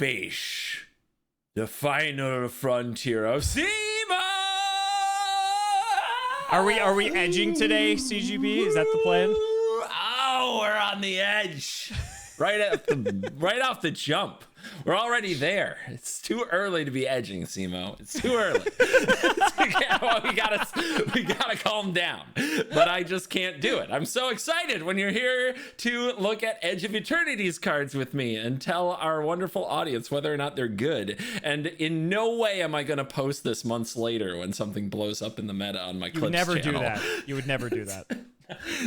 face the final frontier of Seema. Are we edging today, CGB? Is that the plan? Oh, we're on the edge. Right off the jump. We're already there. It's too early to be edging, Simo. It's too early. we gotta calm down. But I just can't do it. I'm so excited when you're here to look at Edge of Eternity's cards with me and tell our wonderful audience whether or not they're good. And in no way am I gonna post this months later when something blows up in the meta on my Clips channel. Do that. You would never do that.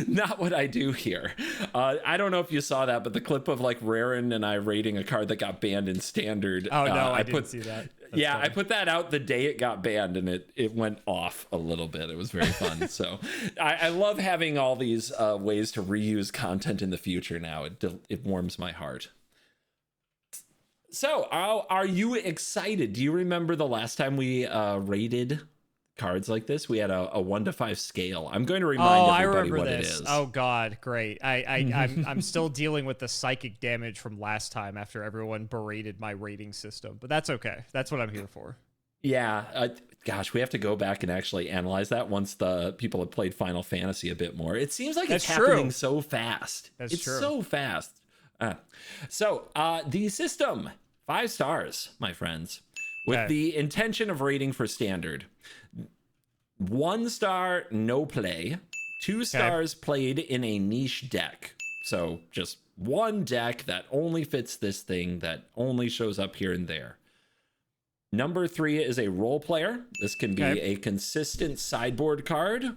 Not what I do here. I don't know if you saw that, but the clip of like Raren and I rating a card that got banned in Standard. Oh no, I didn't see that. That's funny. I put that out the day it got banned, and it went off a little bit. It was very fun. So I love having all these ways to reuse content in the future now. It warms my heart. So are you excited? Do you remember the last time we rated cards like this? We had a 1 to 5 scale. I'm going to remind everybody what it is. Oh God, great. I'm still dealing with the psychic damage from last time after everyone berated my rating system, but that's okay. That's what I'm here for. Yeah. Gosh, we have to go back and actually analyze that once the people have played Final Fantasy a bit more. It seems like it's happening so fast. It's so fast. So the system, 5 stars, my friends, with the intention of rating for Standard. 1 star, no play. 2 stars, played in a niche deck. So just one deck that only fits this thing, that only shows up here and there. Number 3 is a role player. This can be a consistent sideboard card,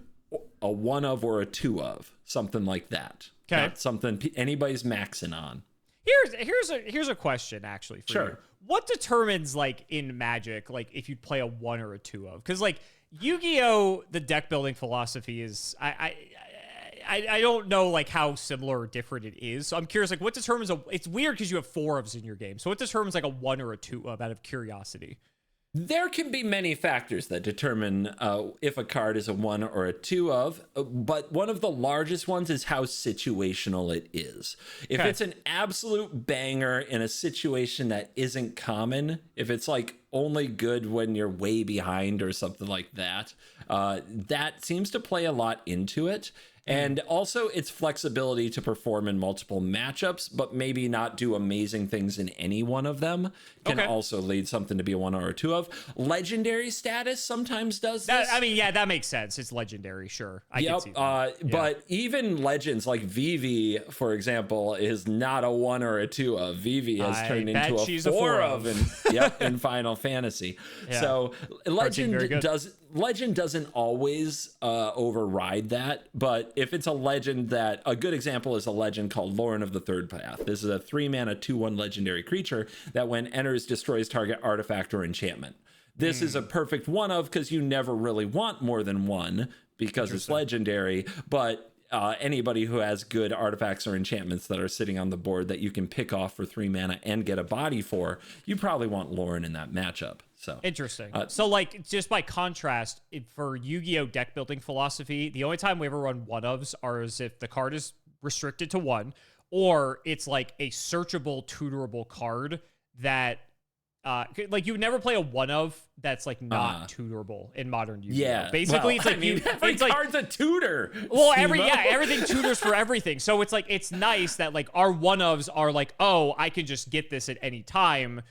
a 1 of or a 2 of, something like that. Not something anybody's maxing on. Here's a question actually for you. What determines, like, in Magic, like, if you play a 1 or a 2 of? Because, like, Yu-Gi-Oh, the deck building philosophy is I don't know, like, how similar or different it is. So I'm curious, like, what determines it's weird because you have 4 ofs in your game. So what determines like a 1 or a 2 of, out of curiosity? There can be many factors that determine if a card is a 1 or a 2 of, but one of the largest ones is how situational it is. If it's an absolute banger in a situation that isn't common, if it's like only good when you're way behind or something like that, that seems to play a lot into it. And also its flexibility to perform in multiple matchups, but maybe not do amazing things in any one of them, can also lead something to be a 1 or a 2 of. Legendary status sometimes does this. That makes sense. It's legendary, sure. I can see that. But even legends like Vivi, for example, is not a 1 or a 2 of. Vivi has turned into a 4 of in Final Fantasy. So Legend doesn't always override that, but if it's a legend a good example is a legend called Lauren of the Third Path. This is a 3-mana 2/1 legendary creature that when enters destroys target artifact or enchantment. This is a perfect 1 of because you never really want more than 1 because it's legendary, but anybody who has good artifacts or enchantments that are sitting on the board that you can pick off for 3 mana and get a body for, you probably want Lauren in that matchup. So interesting. So, like, just by contrast, for Yu-Gi-Oh deck building philosophy, the only time we ever run 1-ofs are as if the card is restricted to 1, or it's like a searchable, tutorable card that, like, you would never play a 1-of that's like not tutorable in modern Yu-Gi-Oh. Yeah, basically, it's like every card's a tutor. Well, everything tutors for everything. So it's like, it's nice that, like, our 1-ofs are like, oh, I can just get this at any time.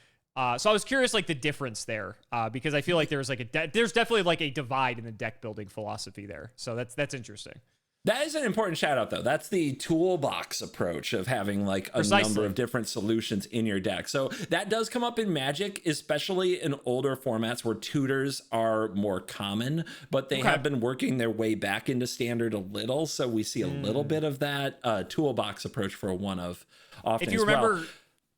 So I was curious, like, the difference there, because I feel like there's like there's definitely like a divide in the deck building philosophy there. So that's interesting. That is an important shout out, though. That's the toolbox approach of having like a number of different solutions in your deck. So that does come up in Magic, especially in older formats where tutors are more common, but they have been working their way back into Standard a little. So we see a little bit of that toolbox approach for a 1-of often.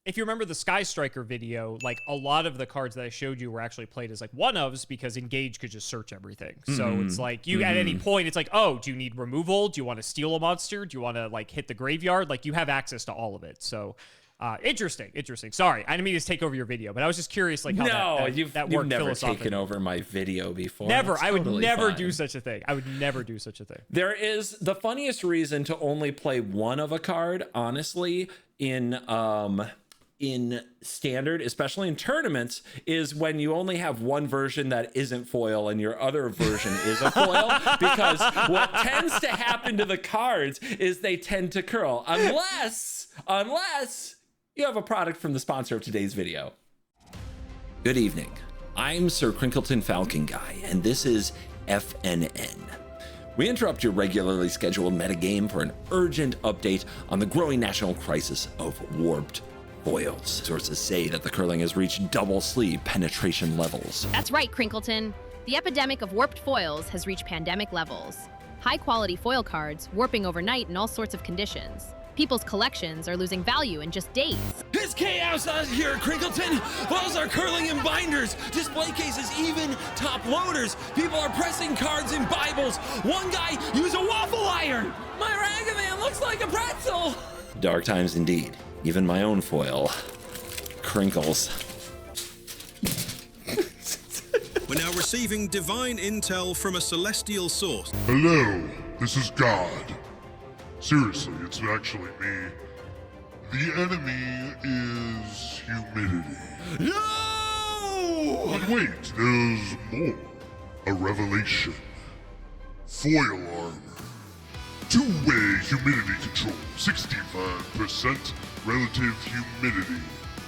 If you remember the Sky Striker video, like, a lot of the cards that I showed you were actually played as like 1-ofs because Engage could just search everything. So it's like you at any point, it's like, oh, do you need removal? Do you want to steal a monster? Do you want to, like, hit the graveyard? Like, you have access to all of it. So interesting. Sorry, I didn't mean to take over your video, but I was just curious, like, how you've never taken over my video before. Never. I would never do such a thing. There is the funniest reason to only play 1 of a card, honestly, in standard, especially in tournaments, is when you only have one version that isn't foil and your other version is a foil, because what tends to happen to the cards is they tend to curl, unless you have a product from the sponsor of today's video. Good evening. I'm Sir Crinkleton Falcon Guy, and this is FNN. We interrupt your regularly scheduled metagame for an urgent update on the growing national crisis of warped foils. Sources say that the curling has reached double sleeve penetration levels. That's right, Crinkleton. The epidemic of warped foils has reached pandemic levels. High-quality foil cards warping overnight in all sorts of conditions. People's collections are losing value in just days. It's chaos out here, Crinkleton! Foils are curling in binders, display cases, even top loaders. People are pressing cards in Bibles. One guy used a waffle iron! My Ragavan looks like a pretzel! Dark times indeed. Even my own foil crinkles. We're now receiving divine intel from a celestial source. Hello, this is God. Seriously, it's actually me. The enemy is humidity. No! But wait, there's more. A revelation. Foil armor. Two-way humidity control. 65% relative humidity.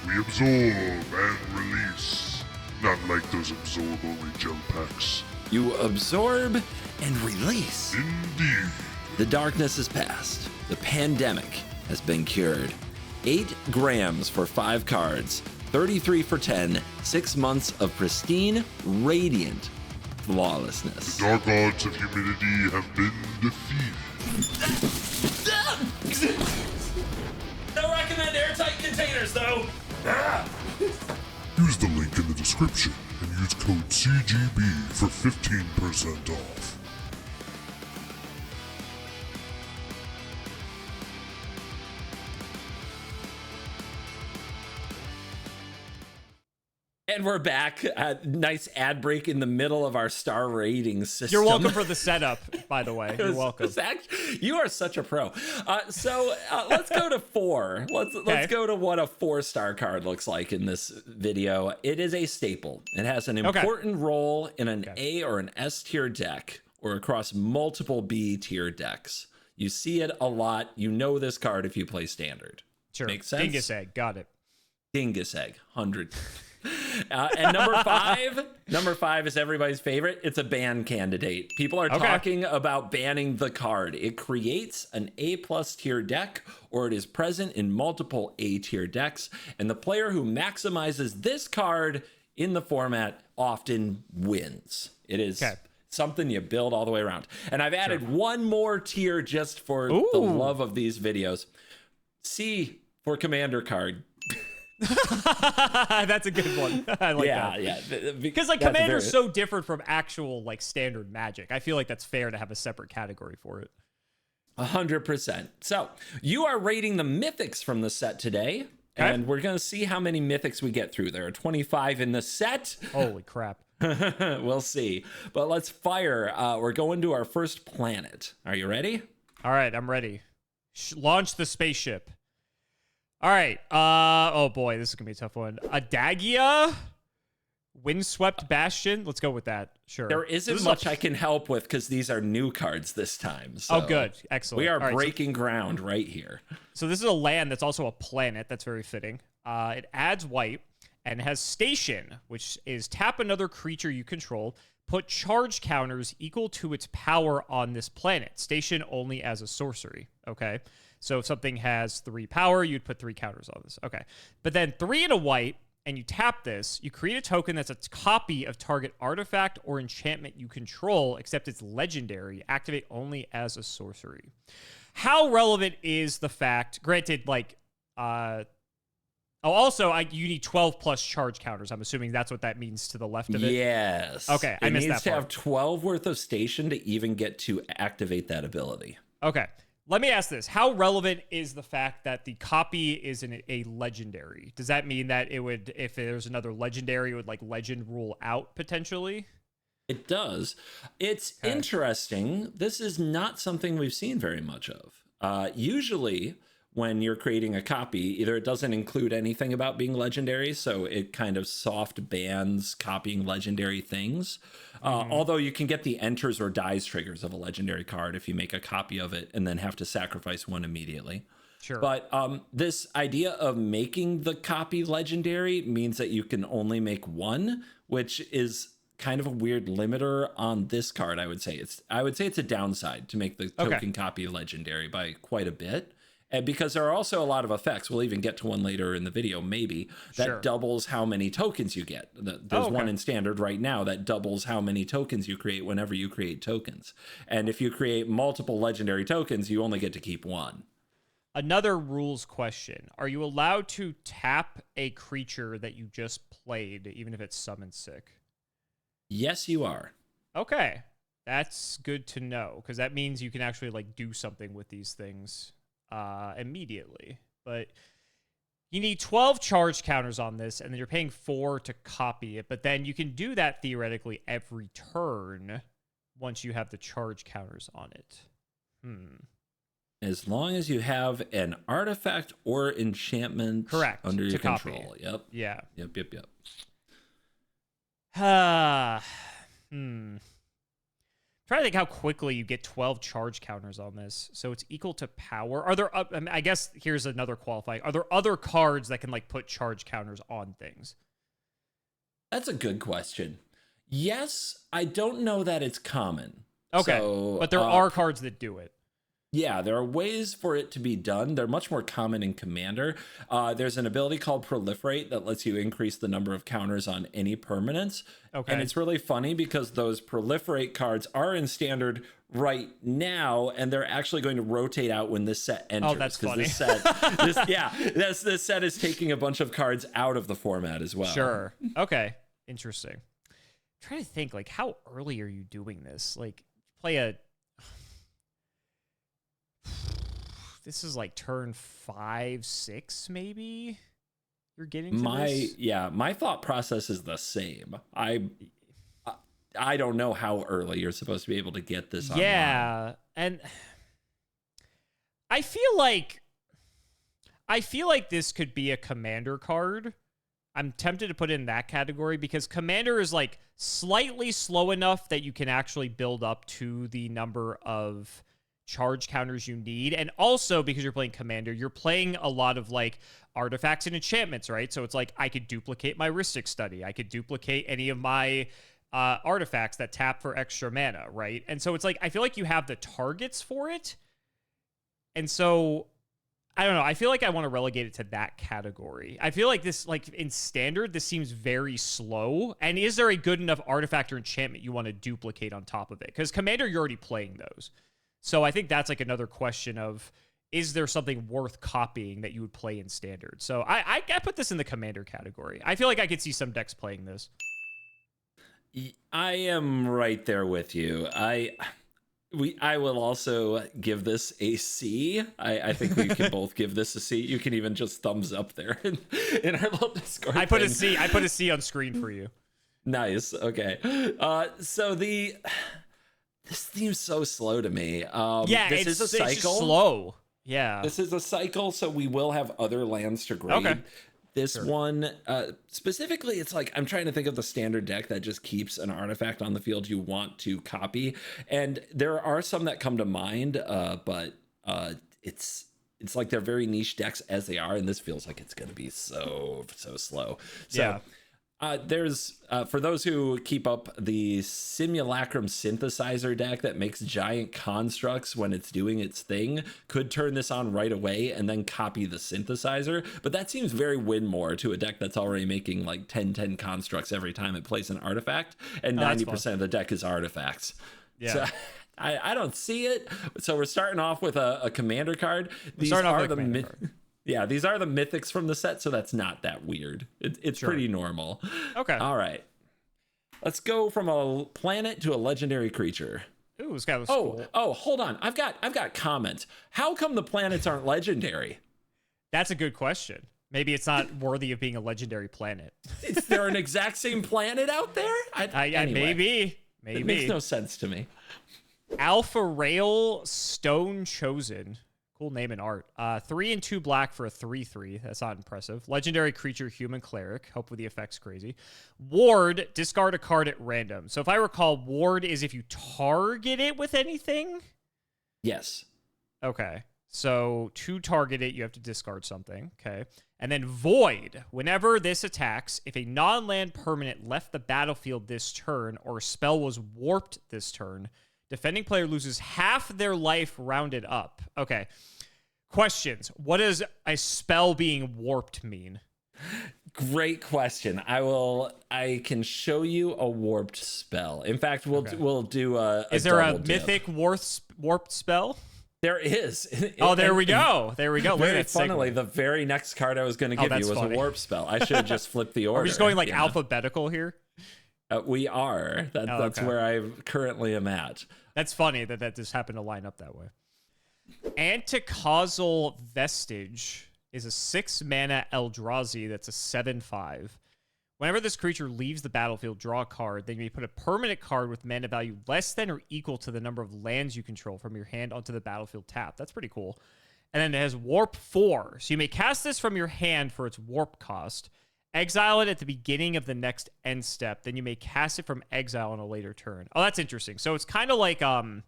We absorb and release. Not like those absorb-only gel packs. You absorb and release. Indeed. The darkness is past. The pandemic has been cured. 8 grams for 5 cards, 33 for 10, 6 months of pristine, radiant flawlessness. The dark arts of humidity have been defeated. Don't recommend airtight containers, though. Use the link in the description and use code CGB for 15% off. And we're back. Nice ad break in the middle of our star rating system. You're welcome for the setup, by the way. You're welcome. You are such a pro. So let's go to 4. Let's go to what a 4-star card looks like in this video. It is a staple. It has an important role in an A or an S tier deck, or across multiple B tier decks. You see it a lot. You know this card if you play standard. Sure. Makes sense? Dingus Egg. Got it. Dingus Egg. 100. And number five is everybody's favorite. It's a ban candidate. People are talking about banning the card. It creates an A+ tier deck, or it is present in multiple A tier decks, and the player who maximizes this card in the format often wins. It is something you build all the way around. And I've added one more tier just for the love of these videos. C for commander card. That's a good one. I like that. Yeah. Because like Commander's so different from actual like standard Magic. I feel like that's fair to have a separate category for it. 100%. So you are rating the mythics from the set today, and we're going to see how many mythics we get through. There are 25 in the set. Holy crap. We'll see. But let's fire. We're going to our first planet. Are you ready? All right, I'm ready. Launch the spaceship. All right. Oh boy, this is gonna be a tough one. Adagia, Windswept Bastion. Let's go with that. Sure. There isn't much I can help with because these are new cards this time. So oh, good. Excellent. We are breaking ground right here. So this is a land that's also a planet. That's very fitting. It adds white and has Station, which is tap another creature you control. Put charge counters equal to its power on this planet. Station only as a sorcery. Okay. So if something has 3 power, you'd put 3 counters on this. Okay. But then 3 and a white, and you tap this, you create a token that's a copy of target artifact or enchantment you control, except it's legendary. Activate only as a sorcery. How relevant is the fact, granted, like, you need 12 plus charge counters. I'm assuming that's what that means to the left of it. Yes. Okay, I missed that part. It needs to have 12 worth of station to even get to activate that ability. Okay. Let me ask this. How relevant is the fact that the copy is a legendary? Does that mean that it would, if there's another legendary, it would like legend rule out potentially? It does. It's interesting. This is not something we've seen very much of. Usually when you're creating a copy, either it doesn't include anything about being legendary, so it kind of soft bans copying legendary things. Although you can get the enters or dies triggers of a legendary card if you make a copy of it and then have to sacrifice one immediately. Sure. But this idea of making the copy legendary means that you can only make one, which is kind of a weird limiter on this card. I would say it's a downside to make the token copy legendary by quite a bit. And because there are also a lot of effects, we'll even get to one later in the video, maybe, that doubles how many tokens you get. There's one in standard right now that doubles how many tokens you create whenever you create tokens. And if you create multiple legendary tokens, you only get to keep one. Another rules question. Are you allowed to tap a creature that you just played, even if it's summoned sick? Yes, you are. Okay. That's good to know, because that means you can actually like do something with these things immediately. But you need 12 charge counters on this, and then you're paying 4 to copy it. But then you can do that theoretically every turn once you have the charge counters on it. As long as you have an artifact or enchantment under your control. Copy. Yep. Yeah. Yep. Try to think how quickly you get 12 charge counters on this. So it's equal to power. Are there, I guess here's another qualifying. Are there other cards that can like put charge counters on things? That's a good question. Yes, I don't know that it's common. Okay, so, but there are cards that do it. Yeah, there are ways for it to be done. They're much more common in Commander. There's an ability called Proliferate that lets you increase the number of counters on any permanents. Okay. And it's really funny because those Proliferate cards are in Standard right now, and they're actually going to rotate out when this set enters. Oh, that's funny. This set is taking a bunch of cards out of the format as well. Sure. Okay. Interesting. I'm trying to think, like, how early are you doing this? Like, play a... This is like turn 5, 6, maybe. You're getting to this? My thought process is the same. I don't know how early you're supposed to be able to get this online. Yeah, and I feel like this could be a Commander card. I'm tempted to put it in that category because Commander is like slightly slow enough that you can actually build up to the number of charge counters you need, and also because you're playing Commander, you're playing a lot of like artifacts and enchantments, right? So it's like I could duplicate my Rhystic Study, I could duplicate any of my artifacts that tap for extra mana, right? And so it's like I feel like you have the targets for it, and so I don't know, I feel like I want to relegate it to that category. I feel like this, like in Standard, this seems very slow, and is there a good enough artifact or enchantment you want to duplicate on top of it? Because Commander, you're already playing those. So I think that's like another question of, is there something worth copying that you would play in Standard? So I put this in the Commander category. I feel like I could see some decks playing this. I am right there with you. I will also give this a C. I think we can both give this a C. You can even just thumbs up there in our little Discord. I put a C on screen for you. Nice. Okay. So this seems so slow to me. This is a cycle. It's just slow. Yeah. This is a cycle, so we will have other lands to grade. Okay. This one, specifically, it's like, I'm trying to think of the standard deck that just keeps an artifact on the field you want to copy. And there are some that come to mind, but it's like they're very niche decks as they are, and this feels like it's going to be so slow. So, yeah. There's, for those who keep up, the Simulacrum Synthesizer deck that makes giant constructs when it's doing its thing could turn this on right away and then copy the synthesizer. But that seems very win-more to a deck that's already making like 10 constructs every time it plays an artifact. And 90% of the deck is artifacts. Yeah. So, I don't see it. So we're starting off with a commander card. These are the mythics from the set, so that's not that weird. It's pretty normal. Okay. All right. Let's go from a planet to a legendary creature. Ooh, this guy was cool. Oh, hold on. I've got comments. How come the planets aren't legendary? That's a good question. Maybe it's not worthy of being a legendary planet. Is there an exact same planet out there? Maybe. It makes no sense to me. Alpha Rail Stone Chosen. Cool name and art. 3 and 2 black for a 3/3. That's not impressive. Legendary creature, human cleric. Hopefully the effect's crazy. Ward, discard a card at random. So if I recall, ward is if you target it with anything? Yes. Okay. So to target it, you have to discard something. Okay. And then void. Whenever this attacks, if a non-land permanent left the battlefield this turn or a spell was warped this turn, defending player loses half their life rounded up. Okay. Questions. What does a spell being warped mean? Great question. I can show you a warped spell. In fact, we'll do a Is there a double dip. mythic warped spell? There is. Oh, there we go. There we go. Very funnily, the very next card I was going to give you was a warp spell. I should have just flipped the order. Are we just going like alphabetical here? We are. That's where I currently am at. That's funny that just happened to line up that way. Anticausal Vestige is a 6-mana Eldrazi that's a 7/5. Whenever this creature leaves the battlefield, draw a card. Then you may put a permanent card with mana value less than or equal to the number of lands you control from your hand onto the battlefield tapped. That's pretty cool. And then it has Warp 4. So you may cast this from your hand for its warp cost. Exile it at the beginning of the next end step. Then you may cast it from exile on a later turn. Oh, that's interesting. So it's kind of like Uro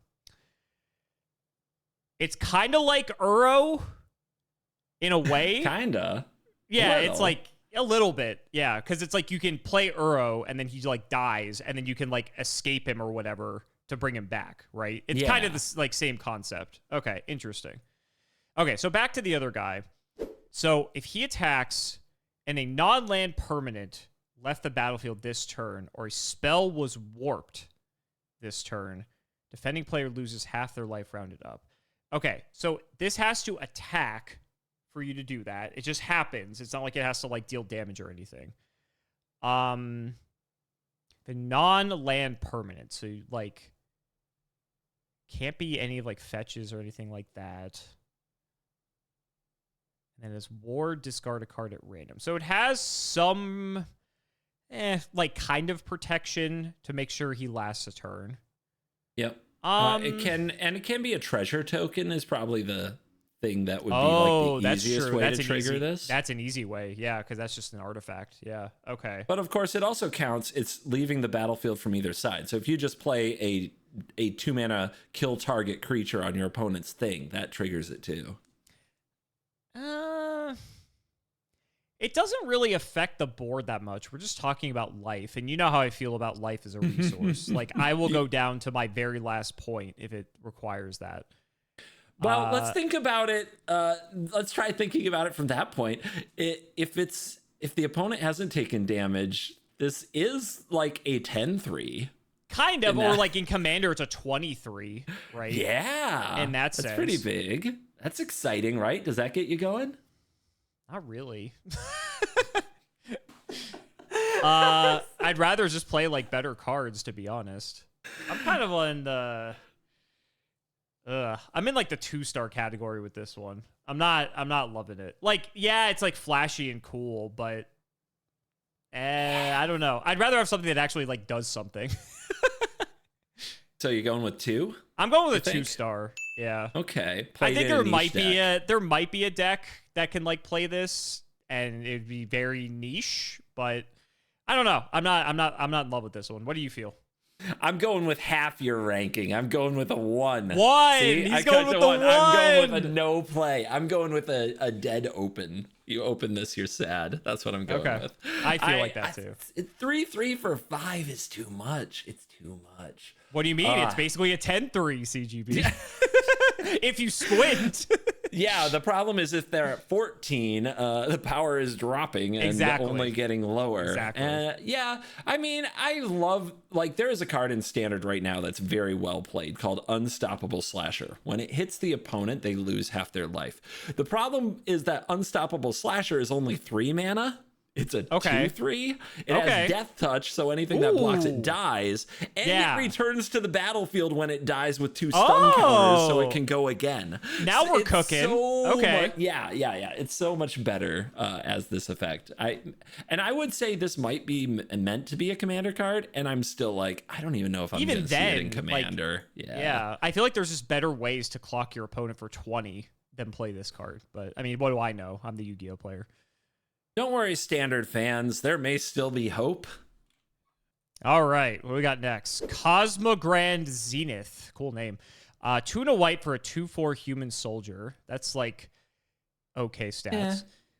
in a way. Kinda. Yeah, it's like a little bit. Yeah, because it's like you can play Uro and then he like dies and then you can like escape him or whatever to bring him back, right? It's kind of this like same concept. Okay, interesting. Okay, so back to the other guy. So if he attacks and a non-land permanent left the battlefield this turn, or a spell was warped this turn, defending player loses half their life rounded up. Okay, so this has to attack for you to do that. It just happens. It's not like it has to like deal damage or anything. The non-land permanent, so like can't be any of like fetches or anything like that. And then as ward, discard a card at random. So it has some like kind of protection to make sure he lasts a turn. Yep. It can be a treasure token is probably the thing that would be like the easiest way to trigger this. That's an easy way, yeah, because that's just an artifact. Yeah, okay. But of course, it also counts. It's leaving the battlefield from either side. So if you just play a 2-mana kill target creature on your opponent's thing, that triggers it too. It doesn't really affect the board that much. We're just talking about life, and you know how I feel about life as a resource. Like, I will go down to my very last point if it requires that. Well, let's think about it. Let's try thinking about it from that point. If the opponent hasn't taken damage, this is like a 10-3. Kind of, or like in Commander, it's a 23, right? Yeah. In that sense. That's pretty big. That's exciting, right? Does that get you going? Not really. I'd rather just play like better cards, to be honest. I'm kind of on the I'm in like the 2-star category with this one. I'm not loving it. Like, yeah, it's like flashy and cool, but I don't know. I'd rather have something that actually like does something. So you're going with 2? I'm going with a 2-star. Yeah. Okay. I think there might be a deck that can like play this, and it'd be very niche. But I don't know. I'm not in love with this one. What do you feel? I'm going with half your ranking. I'm going with a 1. See? He's going with the 1. I'm going with a no play. I'm going with a dead open. You open this, you're sad. That's what I'm going with. I feel like that too. 3/3 for 5 is too much. It's too much. What do you mean? It's basically a 10-3 CGB. If you squint. Yeah, the problem is if they're at 14, the power is dropping and only getting lower. Exactly. Yeah, I mean, I love, like, there is a card in Standard right now that's very well played called Unstoppable Slasher. When it hits the opponent, they lose half their life. The problem is that Unstoppable Slasher is only 3 mana. It's a 2/3. It has Death Touch, so anything that blocks it dies. And it returns to the battlefield when it dies with 2 stun counters, so it can go again. Now we're cooking. Yeah. It's so much better as this effect. I would say this might be meant to be a Commander card, and I'm still like, I don't even know if I'm going to see it in Commander. Like, yeah. I feel like there's just better ways to clock your opponent for 20 them play this card. But I mean, what do I know? I'm the Yu-Gi-Oh player. Don't worry, Standard fans. There may still be hope. All right, what we got next? Cosmogrand Zenith. Cool name. 2 and a white for a 2/4 human soldier. That's like okay stats. Yeah.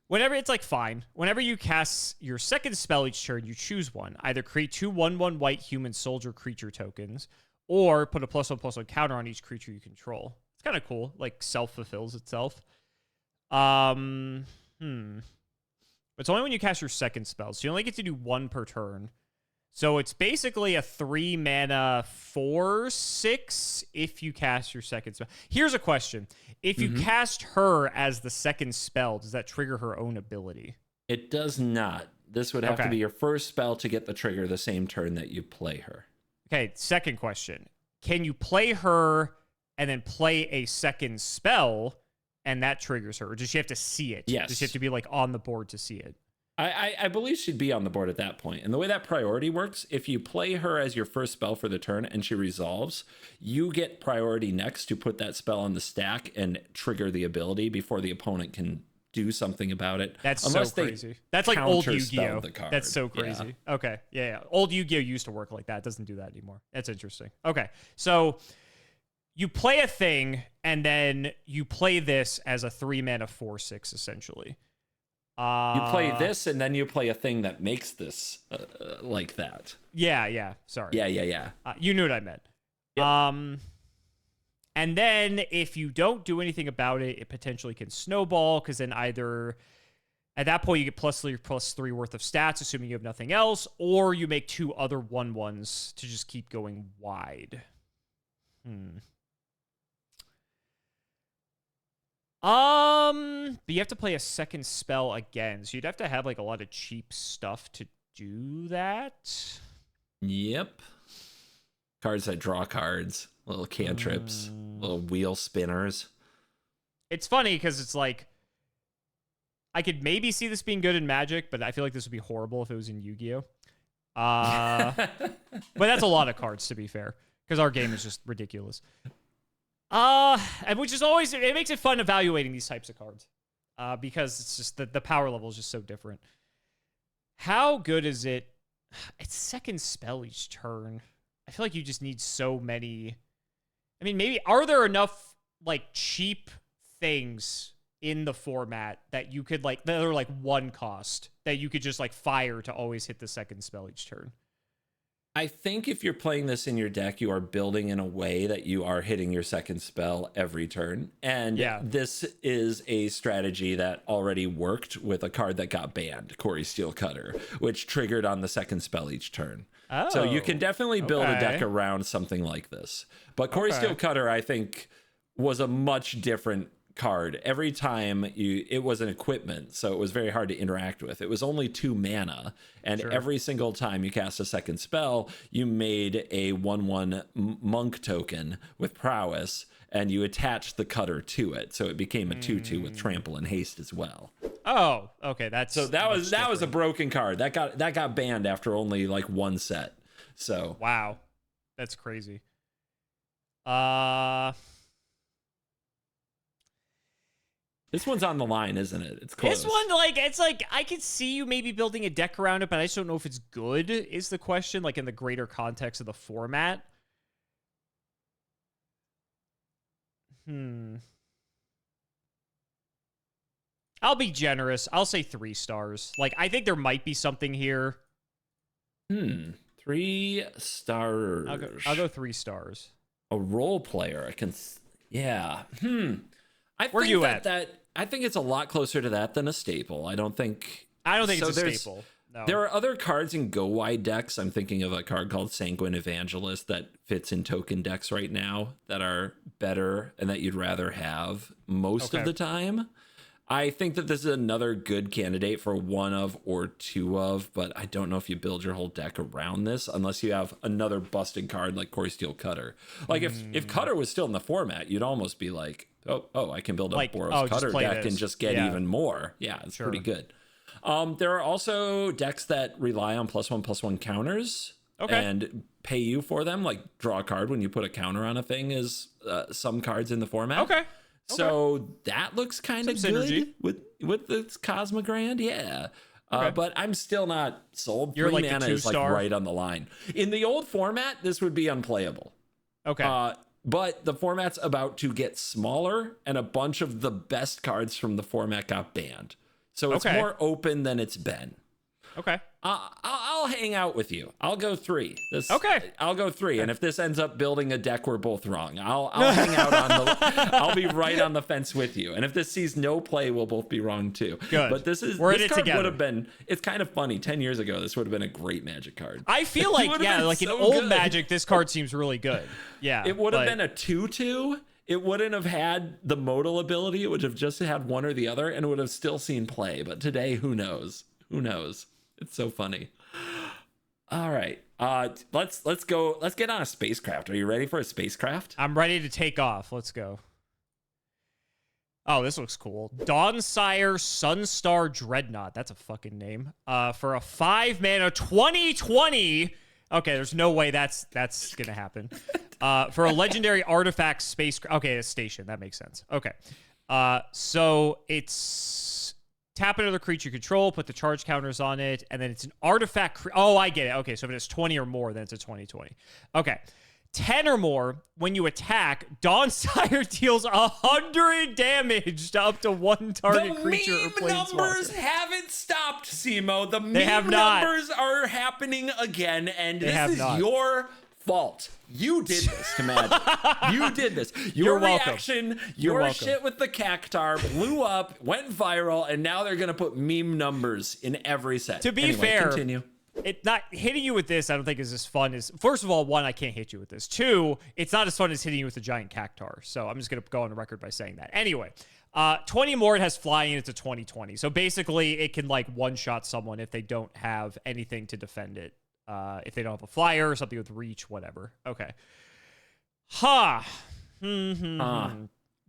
Whenever it's like fine. Whenever you cast your second spell each turn, you choose one. Either create 2 1/1 white human soldier creature tokens, or put a +1/+1 counter on each creature you control. It's kind of cool. Like self-fulfills itself. It's only when you cast your second spell, so you only get to do 1 per turn. So it's basically a 3 mana 4/6 if you cast your second spell. Here's a question. If you cast her as the second spell, does that trigger her own ability? It does not. This would have to be your first spell to get the trigger the same turn that you play her. Okay, second question. Can you play her and then play a second spell and that triggers her? Or does she have to see it? Yes. Does she have to be like on the board to see it? I believe she'd be on the board at that point. And the way that priority works, if you play her as your first spell for the turn and she resolves, you get priority next to put that spell on the stack and trigger the ability before the opponent can do something about it. That's so crazy. That's like old Yu-Gi-Oh. That's so crazy. Yeah. Okay. Yeah. Old Yu-Gi-Oh used to work like that. It doesn't do that anymore. That's interesting. Okay. So you play a thing and then you play this as a 3 mana 4/6 essentially. You play this, and then you play a thing that makes this like that. Yeah. Sorry. Yeah. You knew what I meant. Yep. And then if you don't do anything about it, it potentially can snowball, because then either at that point you get +3/+3 worth of stats, assuming you have nothing else, or you make 2 other 1/1s to just keep going wide. But you have to play a second spell again, so you'd have to have like a lot of cheap stuff to do that. Yep. Cards that draw cards, little cantrips, little wheel spinners. It's funny because it's like I could maybe see this being good in Magic, but I feel like this would be horrible if it was in Yu-Gi-Oh. But that's a lot of cards, to be fair, because our game is just ridiculous. And which is always, it makes it fun evaluating these types of cards, because it's just the power level is just so different. How good is it? It's second spell each turn. I feel like you just need so many. I mean, maybe are there enough like cheap things in the format that you could like that are like 1 cost that you could just like fire to always hit the second spell each turn? I think if you're playing this in your deck, you are building in a way that you are hitting your second spell every turn. And this is a strategy that already worked with a card that got banned, Corey Steelcutter, which triggered on the second spell each turn. Oh, so you can definitely build a deck around something like this. But Corey Steelcutter, I think, was a much different card. Every time it was an equipment, so it was very hard to interact with. It was only 2 mana, and every single time you cast a second spell, you made a 1/1 monk token with prowess, and you attached the cutter to it, so it became a 2/2 with trample and haste as well. Oh, okay, that was a broken card that got banned after only like 1 set. So wow, that's crazy. This one's on the line, isn't it? It's close. This one, it's like I could see you maybe building a deck around it, but I just don't know if it's good, is the question, like in the greater context of the format. I'll be generous. I'll say 3 stars. Like, I think there might be something here. 3 stars. I'll go 3 stars. A role player. I can... Yeah. Where you at? I think it's a lot closer to that than a staple. I don't think it's a staple. No. There are other cards in go wide decks. I'm thinking of a card called Sanguine Evangelist that fits in token decks right now that are better and that you'd rather have most of the time. I think that this is another good candidate for 1 of or 2 of, but I don't know if you build your whole deck around this unless you have another busted card like Corey Steelcutter. Like if Cutter was still in the format, you'd almost be like, oh, I can build a Boros Cutter deck and just get even more. Yeah, it's pretty good. There are also decks that rely on +1/+1 counters and pay you for them, like draw a card when you put a counter on a thing is some cards in the format. So that looks kind of good with the Cosmogrand. Yeah. But I'm still not sold. You're 3 like mana is like right on the line. In the old format, this would be unplayable. Okay. But the format's about to get smaller, and a bunch of the best cards from the format got banned. So it's more open than it's been. Okay. I'll hang out with you. I'll go 3. I'll go 3. And if this ends up building a deck, we're both wrong. I'll hang out I'll be right on the fence with you. And if this sees no play, we'll both be wrong too. Good. But this card would have been, it's kind of funny. 10 years ago, this would have been a great Magic card. I feel like, like in old Magic, this card seems really good. Yeah. It would have been a 2/2. It wouldn't have had the modal ability. It would have just had one or the other, and it would have still seen play. But today, who knows? Who knows? It's so funny. All right. Let's go. Let's get on a spacecraft. Are you ready for a spacecraft? I'm ready to take off. Let's go. Oh, this looks cool. Dawnsire Sunstar Dreadnought. That's a fucking name. For a 5 mana 2020. Okay, there's no way that's gonna happen. For a legendary artifact spacecraft. Okay, a station. That makes sense. Okay. So it's tap another creature you control, put the charge counters on it, and then it's an artifact. Oh, I get it. Okay, so if it's 20 or more, then it's a 20/20. Okay. 10 or more, when you attack, Dawnsire deals 100 damage to up to one target creature or planeswalker. The meme numbers haven't stopped, Simo. The meme numbers are happening again, and this is your fault. You did this to Magic. You did this. Your reaction, your shit with the Cactar blew up, went viral, and now they're going to put meme numbers in every set. To be fair, continue. It not hitting you with this, I don't think is as fun as. First of all, 1, I can't hit you with this. 2, it's not as fun as hitting you with the giant Cactar. So I'm just gonna go on the record by saying that. Anyway, 20 more, it has flying, it's a 20/20. So basically, it can like one-shot someone if they don't have anything to defend it. If they don't have a flyer or something with reach, whatever. Okay.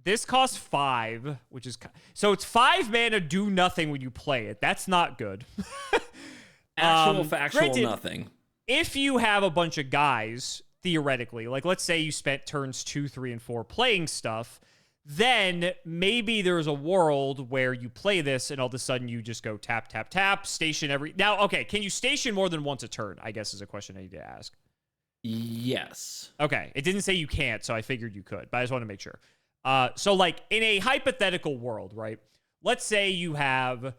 This costs 5, which is so it's 5 mana. Do nothing when you play it. That's not good. Factual nothing. If you have a bunch of guys, theoretically, like let's say you spent turns 2, 3, and 4 playing stuff, then maybe there's a world where you play this and all of a sudden you just go tap, tap, tap, station every... Now, okay, can you station more than once a turn, I guess is a question I need to ask. Yes. Okay, it didn't say you can't, so I figured you could, but I just want to make sure. So like in a hypothetical world, right? Let's say you have...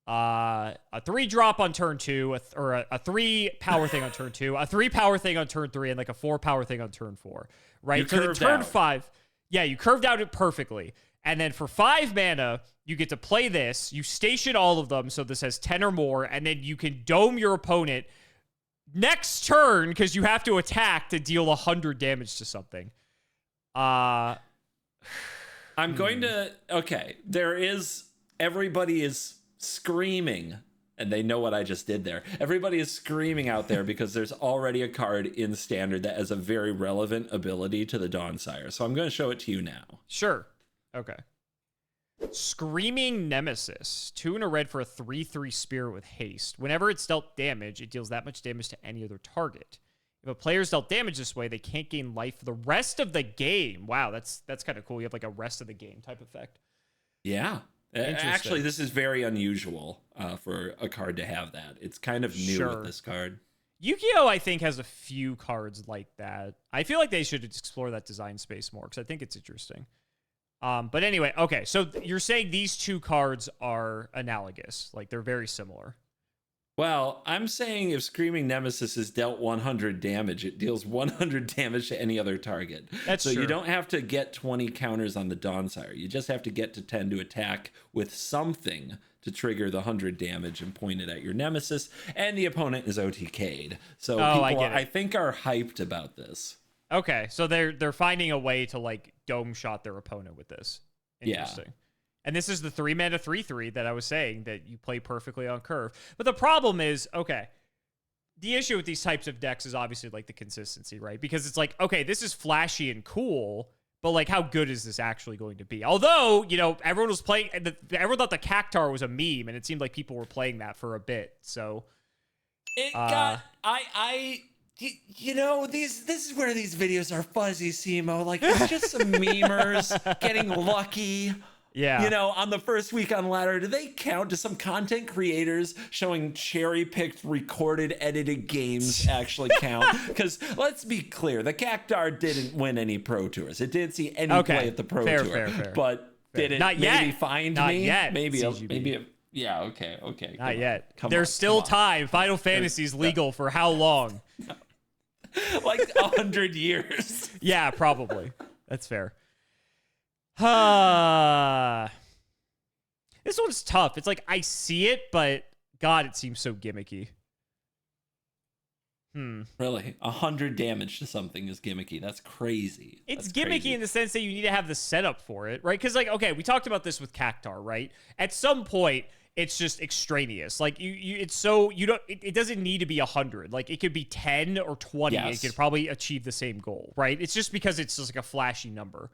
a 3-drop on turn 2, or a 3 power thing on turn 2, a 3 power thing on turn 3, and like a 4 power thing on turn 4, right? So then turn 5, yeah, you curved out it perfectly. And then for 5 mana, you get to play this, you station all of them, so this has 10 or more, and then you can dome your opponent next turn, because you have to attack to deal 100 damage to something. I'm going to... Okay, everybody is screaming, and they know what I just did there. Everybody is screaming out there because there's already a card in Standard that has a very relevant ability to the Dawnsire. So I'm going to show it to you now. Sure. Okay. Screaming Nemesis. 2 and a red for a 3/3 spirit with haste. Whenever it's dealt damage, it deals that much damage to any other target. If a player's dealt damage this way, they can't gain life for the rest of the game. Wow, that's kind of cool. You have like a rest of the game type effect. Yeah. Actually, this is very unusual for a card to have that. It's kind of new with this card. Yu-Gi-Oh! I think has a few cards like that. I feel like they should explore that design space more because I think it's interesting. But anyway, okay. So you're saying these two cards are analogous, like they're very similar. Well, I'm saying if Screaming Nemesis is dealt 100 damage, it deals 100 damage to any other target. That's so true. You don't have to get 20 counters on the Dawnsire. You just have to get to 10 to attack with something to trigger the 100 damage and point it at your Nemesis, and the opponent is OTK'd. So people, I think, are hyped about this. Okay, so they're finding a way to like dome shot their opponent with this. Interesting. Yeah. And this is the 3 mana 3/3 that I was saying that you play perfectly on curve. But the problem is, okay, the issue with these types of decks is obviously like the consistency, right? Because it's like, okay, this is flashy and cool, but like, how good is this actually going to be? Although, you know, everyone was playing, everyone thought the Cactar was a meme, and it seemed like people were playing that for a bit. So it got, You know, this is where these videos are fuzzy, Simo. Like, it's just some memers getting lucky. Yeah. You know, on the first week on ladder, do they count? Do some content creators showing cherry-picked, recorded, edited games actually count? Because let's be clear, the Cactar didn't win any Pro Tours. It didn't see any play at the Pro Tour. Fair. But did it Not maybe yet. find Not me? Yet, Maybe. Yeah, okay. Not yet. There's still time. Final Fantasy's legal for how long? Like 100 years. Yeah, probably. That's fair. This one's tough. It's like I see it, but God, it seems so gimmicky. Really? 100 damage to something is gimmicky. That's crazy. It's gimmicky in the sense that you need to have the setup for it, right? Because, like, okay, we talked about this with Cactar, right? At some point, it's just extraneous. Like, it doesn't need to be 100. Like, it could be 10 or 20. Yes. It could probably achieve the same goal, right? It's just because it's just like a flashy number.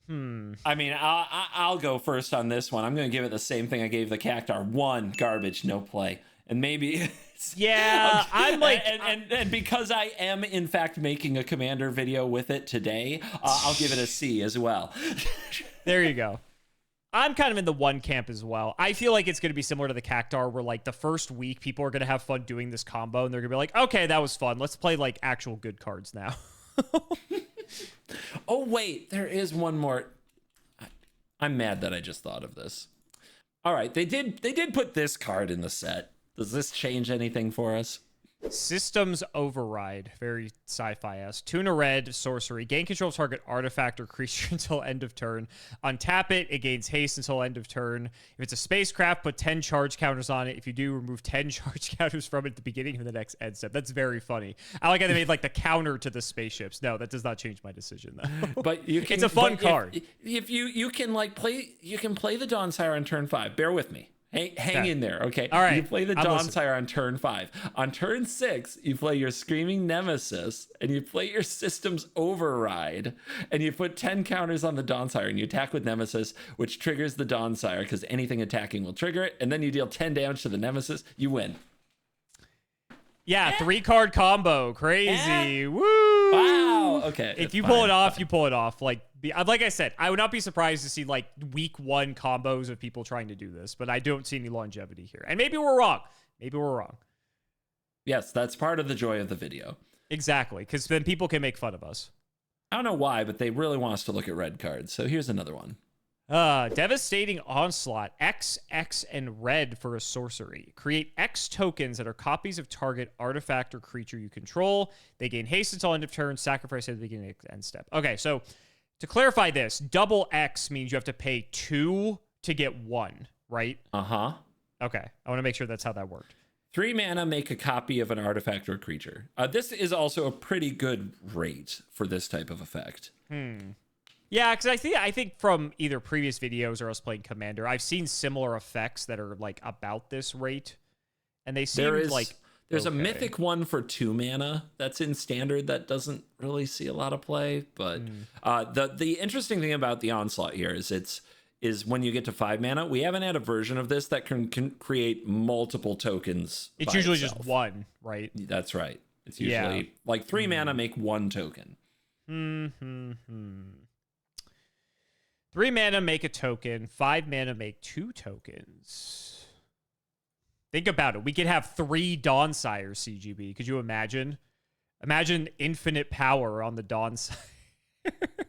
I mean, I'll go first on this one. I'm going to give it the same thing I gave the Cactar. 1, garbage, no play. And maybe... Yeah, I'm like... And because I am, in fact, making a Commander video with it today, I'll give it a C as well. There you go. I'm kind of in the 1 camp as well. I feel like it's going to be similar to the Cactar, where, like, the first week, people are going to have fun doing this combo, and they're going to be like, okay, that was fun. Let's play, like, actual good cards now. Oh, wait, there is one more. I'm mad that I just thought of this. All right, they did put this card in the set. Does this change anything for us? Systems Override. Very sci-fi-esque. 2 and a red, sorcery. Gain control of target artifact or creature until end of turn. Untap it. It gains haste until end of turn. If it's a spacecraft, put 10 charge counters on it. If you do, remove 10 charge counters from it at the beginning of the next end step. That's very funny. I like how they made like the counter to the spaceships. No, that does not change my decision though. But you can, it's a fun card. If you can like play, you can play the Dawnsire on turn 5. Bear with me. Hang in there, okay? All right. You play the Dawnsire on turn 5. On turn 6, you play your Screaming Nemesis, and you play your Systems Override, and you put 10 counters on the Dawnsire, and you attack with Nemesis, which triggers the Dawnsire, because anything attacking will trigger it, and then you deal 10 damage to the Nemesis, you win. Yeah, 3-card combo. Crazy. Woo! Wow. Okay. If you pull it off, you pull it off. Like I said, I would not be surprised to see like week 1 combos of people trying to do this, but I don't see any longevity here. And maybe we're wrong. Yes, that's part of the joy of the video. Exactly, because then people can make fun of us. I don't know why, but they really want us to look at red cards. So here's another one. Devastating Onslaught. X, X, and red for a sorcery. Create X tokens that are copies of target artifact or creature you control. They gain haste until end of turn, sacrifice at the beginning of the end step. Okay, so to clarify this, double X means you have to pay 2 to get 1, right? Uh-huh. Okay, I want to make sure that's how that worked. 3 mana, make a copy of an artifact or creature. This is also a pretty good rate for this type of effect. Yeah, because I think from either previous videos or us playing Commander, I've seen similar effects that are like about this rate, and they seem there's a mythic one for 2 mana that's in Standard that doesn't really see a lot of play. But the interesting thing about the Onslaught here is when you get to 5 mana, we haven't had a version of this that can create multiple tokens. It's usually just 1, right? That's right. It's usually like 3 mana make 1 token. 3 mana, make a token. 5 mana, make 2 tokens. Think about it. We could have 3 Dawnsires, CGB. Could you imagine? Imagine infinite power on the Dawnsire.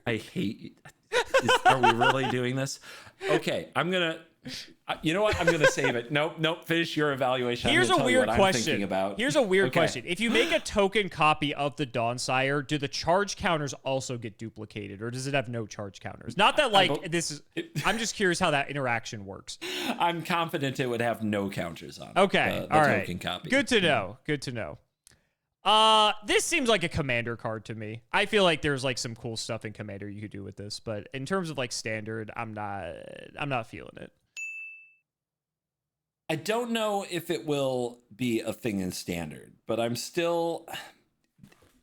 I hate you. Are we really doing this? Okay, I'm going to... You know what? I'm going to save it. Nope. Finish your evaluation. Here's a weird question. Here's a weird question. If you make a token copy of the Dawnsire, do the charge counters also get duplicated, or does it have no charge counters? Not that I'm just curious how that interaction works. I'm confident it would have no counters on it. Okay. The all right. token copy. Good to know. This seems like a Commander card to me. I feel like there's like some cool stuff in Commander you could do with this, but in terms of like Standard, I'm not feeling it. I don't know if it will be a thing in Standard, but I'm still...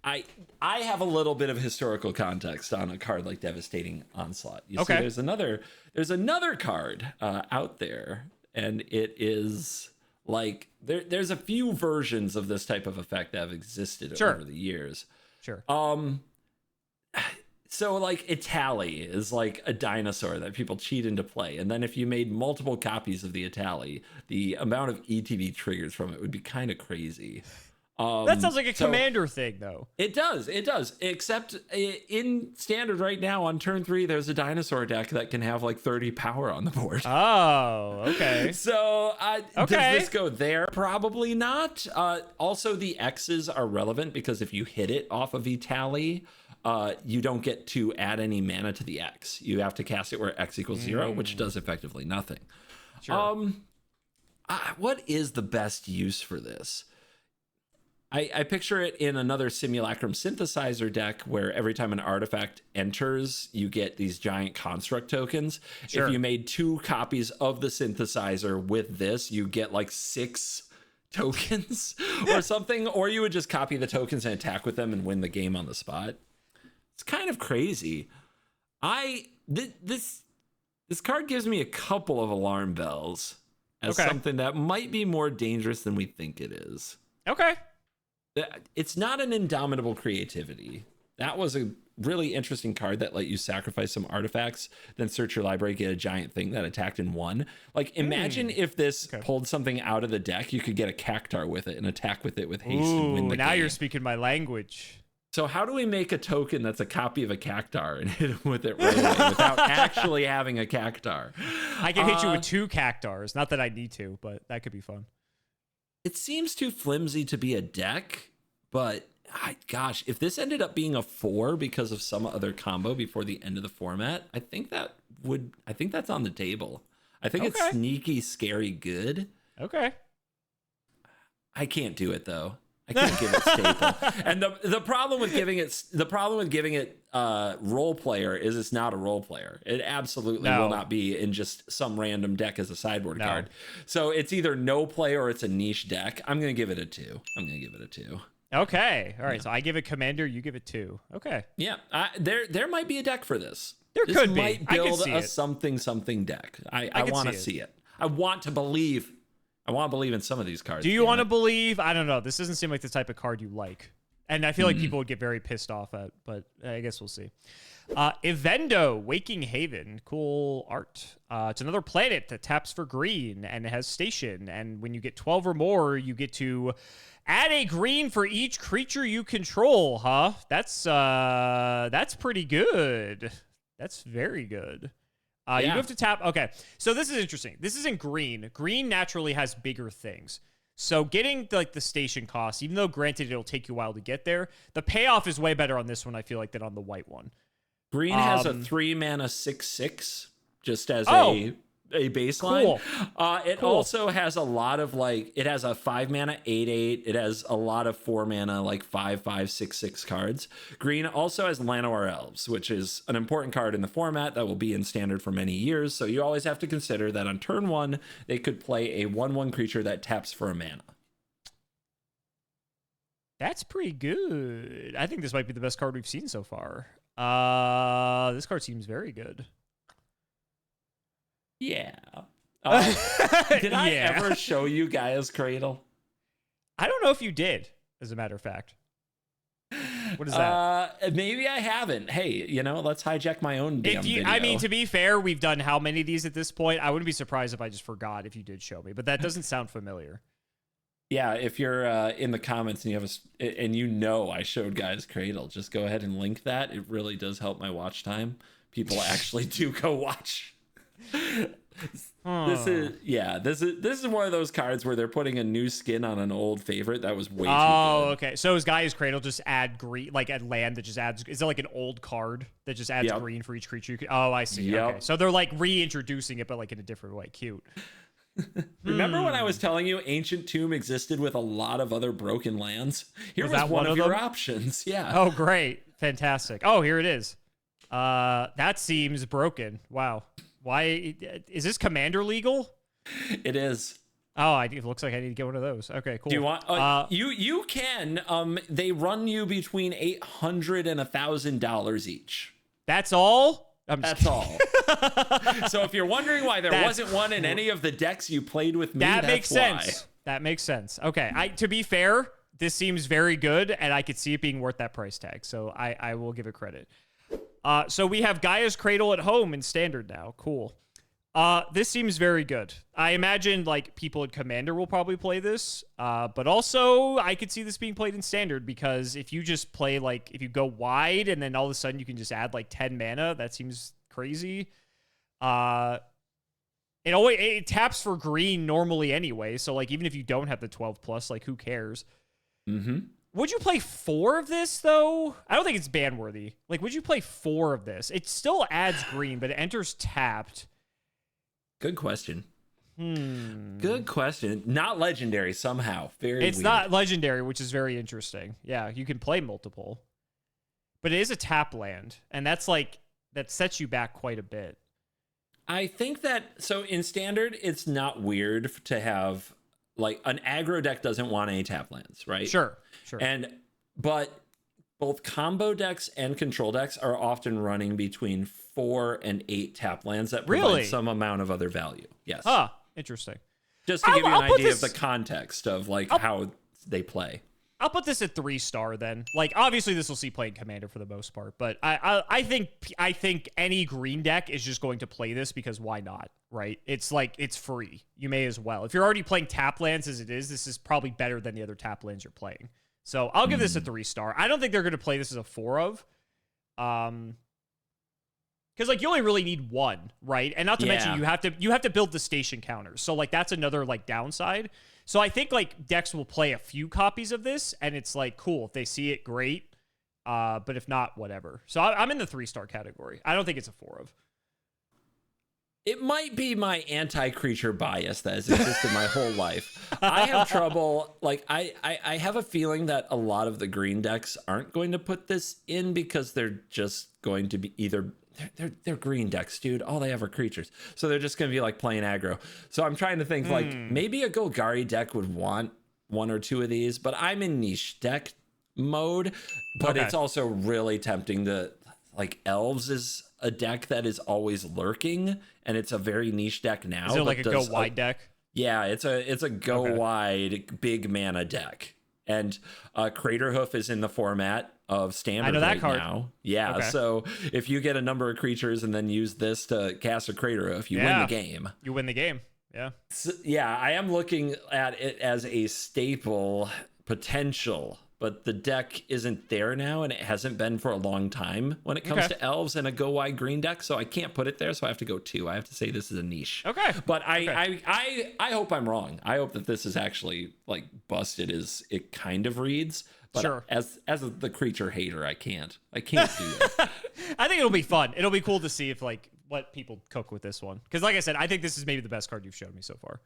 I have a little bit of historical context on a card like Devastating Onslaught. You see, there's another card out there, and it is Like there's a few versions of this type of effect that have existed over the years. Sure. So like Itali is like a dinosaur that people cheat into play. And then if you made multiple copies of the Itali, the amount of ETB triggers from it would be kind of crazy. That sounds like a commander thing, though. It does. Except in standard right now on turn 3, there's a dinosaur deck that can have like 30 power on the board. Oh, okay. So does this go there? Probably not. Also, the X's are relevant because if you hit it off of Itali, you don't get to add any mana to the X. You have to cast it where X equals 0, which does effectively nothing. Sure. What is the best use for this? I picture it in another Simulacrum synthesizer deck where every time an artifact enters, you get these giant construct tokens. Sure. If you made 2 copies of the synthesizer with this, you get like 6 tokens or something, or you would just copy the tokens and attack with them and win the game on the spot. It's kind of crazy. This card gives me a couple of alarm bells as something that might be more dangerous than we think it is. Okay. It's not an Indomitable Creativity. That was a really interesting card that let you sacrifice some artifacts, then search your library, get a giant thing that attacked in 1. Like, imagine if this pulled something out of the deck, you could get a Cactar with it and attack with it with haste and win the game. Now you're speaking my language. So how do we make a token that's a copy of a Cactar and hit him with it right away without actually having a Cactar? I can hit you with 2 Cactars. Not that I need to, but that could be fun. It seems too flimsy to be a deck, but gosh, if this ended up being a 4 because of some other combo before the end of the format, I think that's on the table. I think it's sneaky, scary good. Okay. I can't do it though. I can't give it staple. And the problem with giving it role player is it's not a role player. It absolutely will not be in just some random deck as a sideboard card. So it's either no play or it's a niche deck. I'm gonna give it a 2. Okay. All right. So I give it commander, you give it 2. Okay. Yeah. There might be a deck for this. This could be. Might build a something deck. I want to see it. I want to believe in some of these cards. Do you want to believe? I don't know. This doesn't seem like the type of card you like. And I feel like people would get very pissed off at, but I guess we'll see. Evendo, Waking Haven. Cool art. It's another planet that taps for green and it has station. And when you get 12 or more, you get to add a green for each creature you control, huh? That's pretty good. That's very good. You have to tap. Okay, so this is interesting. This isn't green. Green naturally has bigger things. So getting the station cost, even though granted it'll take you a while to get there, the payoff is way better on this one, I feel like, than on the white one. Green has a 3 mana 6/6 just as a baseline. Cool. It also has a lot of it has a 5 mana 8/8. It has a lot of 4 mana 5/5 6/6 cards. Green also has Llanowar Elves, which is an important card in the format that will be in standard for many years. So you always have to consider that on turn 1 they could play a 1/1 creature that taps for a mana. That's pretty good. I think this might be the best card we've seen so far. This card seems very good. Yeah. Did I ever show you Gaia's Cradle? I don't know if you did, as a matter of fact. What is that? Maybe I haven't. Hey, let's hijack my own damn video. I mean, to be fair, we've done how many of these at this point? I wouldn't be surprised if I just forgot if you did show me, but that doesn't sound familiar. Yeah, if you're in the comments and I showed Gaia's Cradle, just go ahead and link that. It really does help my watch time. People actually do go watch. This is one of those cards where they're putting a new skin on an old favorite that was way too good. Oh, okay. So is Gaia's Cradle just add green, add land that just adds? Is it like an old card that just adds green for each creature? Oh, I see. Yep. Okay, so they're reintroducing it, but in a different way. Cute. Remember when I was telling you Ancient Tomb existed with a lot of other broken lands? Here was one of your options. Yeah. Oh, great. Fantastic. Oh, here it is. That seems broken. Wow. Why is this commander legal? It is. Oh, it looks like I need to get one of those. Okay, cool. Do you want? You can. They run you between $800 and $1,000 each. That's all. That's all. So if you're wondering why there wasn't one in any of the decks you played with me, that makes sense. That makes sense. Okay. To be fair, this seems very good, and I could see it being worth that price tag. So I will give it credit. So we have Gaia's Cradle at home in standard now. Cool. This seems very good. I imagine like people at Commander will probably play this, but also I could see this being played in standard because if you just play like if you go wide and then all of a sudden you can just add like 10 mana, that seems crazy. It taps for green normally anyway, so like even if you don't have the 12+, like who cares? Mm-hmm. Would you play 4 of this, though? I don't think it's ban-worthy. Like, would you play 4 of this? It still adds green, but it enters tapped. Good question. Good question. Not legendary somehow. It's weird. not legendary, which is very interesting. Yeah, you can play multiple. But it is a tap land, and that sets you back quite a bit. I think that, so in standard, it's not weird to have... Like, an aggro deck doesn't want any tap lands, right? Sure. But both combo decks and control decks are often running between 4 and 8 tap lands that provide some amount of other value. Yes. Ah, interesting. Just to give you an idea of the context of, like, how they play. I'll put this at 3-star then. Like, obviously this will see playing Commander for the most part, but I think any green deck is just going to play this because why not, right? It's like, it's free. You may as well. If you're already playing tap lands as it is, this is probably better than the other tap lands you're playing. So I'll give this a 3-star. I don't think they're going to play this as a 4 of. Because like you only really need 1, right? And not to mention you have to build the station counters. So like that's another like downside. So I think like decks will play a few copies of this, and it's like cool if they see it, great. But if not, whatever. So I'm in the 3-star category. I don't think it's a 4 of. It might be my anti-creature bias that has existed my whole life. I have trouble, like, I have a feeling that a lot of the green decks aren't going to put this in because they're just going to be either... They're green decks, dude. All they have are creatures. So they're just going to be, like, playing aggro. So I'm trying to think, like, maybe a Golgari deck would want 1 or 2 of these, but I'm in niche deck mode. But it's also really tempting to... Like, Elves is a deck that is always lurking, and it's a very niche deck now. Is it like a go wide deck? Yeah, it's a go wide big mana deck. And Craterhoof is in the format of standard. I know that card now. Yeah, so if you get a number of creatures and then use this to cast a Craterhoof, you win the game. You win the game. Yeah. So, yeah, I am looking at it as a staple potential. But the deck isn't there now, and it hasn't been for a long time when it comes to Elves and a go wide green deck. So I can't put it there. So I have to go 2. I have to say this is a niche. Okay. But I hope I'm wrong. I hope that this is actually like busted as it kind of reads. But as the creature hater, I can't do that. I think it'll be fun. It'll be cool to see if like what people cook with this one. Because like I said, I think this is maybe the best card you've showed me so far.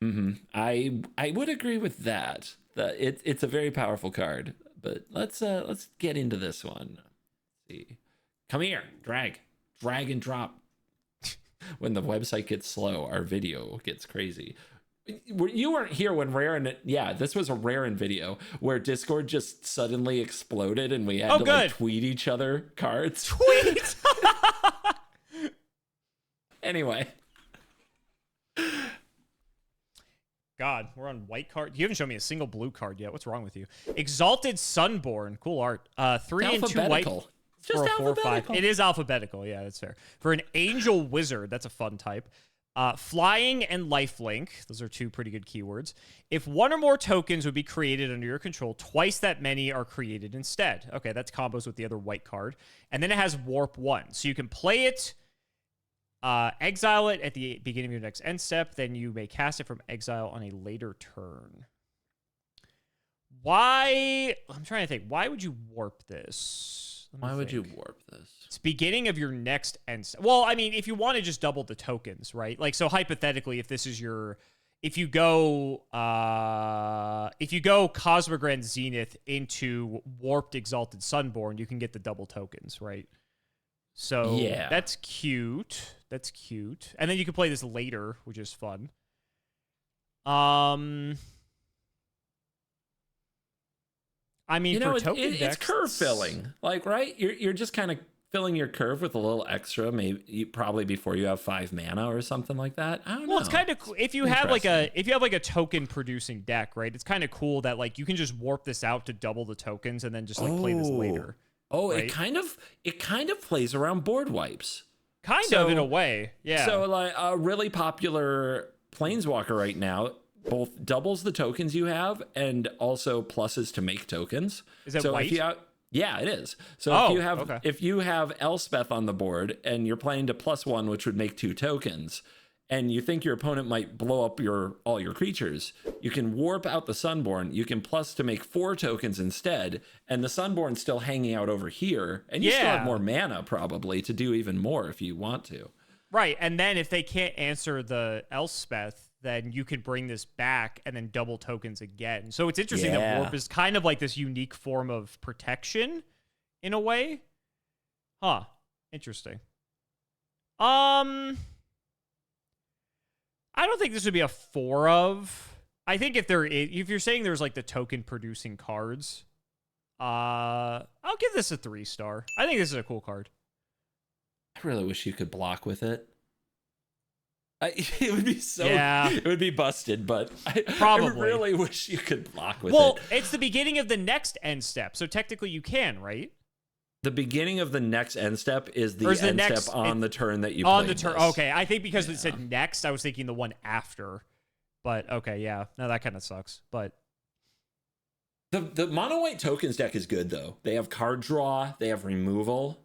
Mm-hmm. I would agree with that. It's a very powerful card, but let's get into this one. Let's see, come here, drag and drop. When the website gets slow, our video gets crazy. You weren't here when this was a Raren video where Discord just suddenly exploded and we had to like, tweet each other cards. Tweet. Anyway. God, we're on white card. You haven't shown me a single blue card yet. What's wrong with you? Exalted Sunborn. Cool art. 3 and 2 white. Just alphabetical. 4/5. It is alphabetical. Yeah, that's fair. For an Angel Wizard, that's a fun type. Flying and lifelink. Those are 2 pretty good keywords. If 1 or more tokens would be created under your control, twice that many are created instead. Okay, that's combos with the other white card. And then it has Warp 1. So you can play it, exile it at the beginning of your next end step, then you may cast it from exile on a later turn. Why? I'm trying to think. Why would you warp this? Why would you warp this? It's beginning of your next end step. Well, I mean, if you want to just double the tokens, right? Like, so hypothetically, if this is your... If you go Cosmogran Zenith into Warped Exalted Sunborn, you can get the double tokens, right? So yeah, that's cute. That's cute. And then you can play this later, which is fun. I mean, for token decks, it's curve filling. Like, right? You're just kind of filling your curve with a little extra, maybe probably before you have 5 mana or something like that. I don't know. Well, it's kind of cool if you have like a token producing deck, right? It's kind of cool that like you can just warp this out to double the tokens and then just like play this later. Oh, right? it kind of plays around board wipes. Kind of in a way, yeah. So like a really popular Planeswalker right now both doubles the tokens you have and also pluses to make tokens. Is it so white? Yeah, it is. So if you have Elspeth on the board and you're playing to +1, which would make 2 tokens, and you think your opponent might blow up all your creatures, you can warp out the Sunborn. You can plus to make 4 tokens instead, and the Sunborn's still hanging out over here, and you still have more mana probably to do even more if you want to. Right, and then if they can't answer the Elspeth, then you could bring this back and then double tokens again. So it's interesting that warp is kind of like this unique form of protection in a way. Huh. Interesting. I don't think this would be a 4 of. I think if you're saying there's like the token producing cards, I'll give this a 3-star. I think this is a cool card. I really wish you could block with it. It would be it would be busted, but I really wish you could block with it. Well, it's the beginning of the next end step, so technically you can, right? The beginning of the next end step is the end step on the turn that you play. On the turn, okay. I think because it said next, I was thinking the one after. But okay, yeah. No, that kind of sucks. But the mono white tokens deck is good though. They have card draw, they have removal.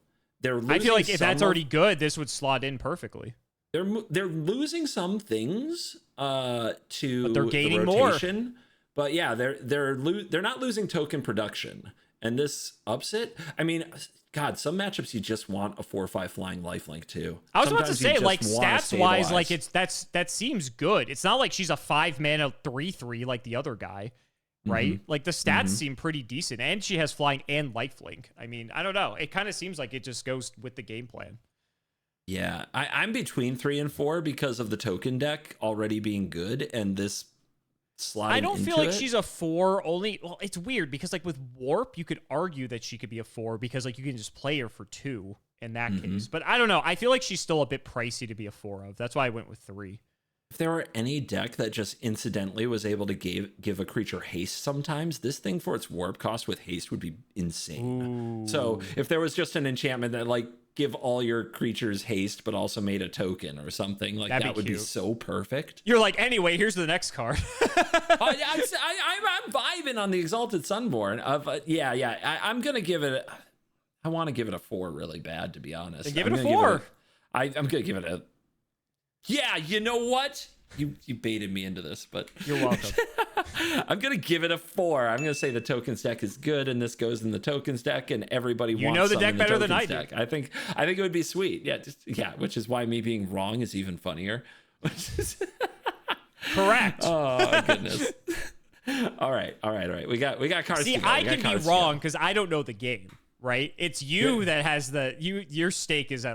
I feel like if that's already good, this would slot in perfectly. They're losing some things to but they're gaining the rotation, more. But yeah, they're not losing token production, and this ups it. I mean, God, some matchups you just want a 4/5 flying lifelink too. I was about to say, like stats wise, like that seems good. It's not like she's a 5 mana 3/3 like the other guy, right? Like the stats seem pretty decent, and she has flying and lifelink. I mean, I don't know. It kind of seems like it just goes with the game plan. Yeah, I'm between 3 and 4 because of the token deck already being good and this slide. I don't feel like she's a 4 only. Well, it's weird because like with Warp, you could argue that she could be a 4 because like you can just play her for 2 in that case. But I don't know. I feel like she's still a bit pricey to be a 4 of. That's why I went with 3. If there were any deck that just incidentally was able to give a creature haste sometimes, this thing for its warp cost with haste would be insane. Ooh. So if there was just an enchantment that like give all your creatures haste, but also made a token or something like that would be so perfect. You're like, anyway, here's the next card. I'm vibing on the Exalted Sunborn. I'm gonna give it. I want to give it a 4 really bad, to be honest. Then give it a 4. I'm gonna give it a. Yeah, you know what? You baited me into this, but you're welcome. I'm gonna give it a 4. I'm gonna say the tokens deck is good, and this goes in the tokens deck, and everybody wants the deck better than I do. I think it would be sweet. Yeah, which is why me being wrong is even funnier. Correct. Oh goodness. All right. We got cards. See, I can be wrong because I don't know the game. Right, it's you that has your stake is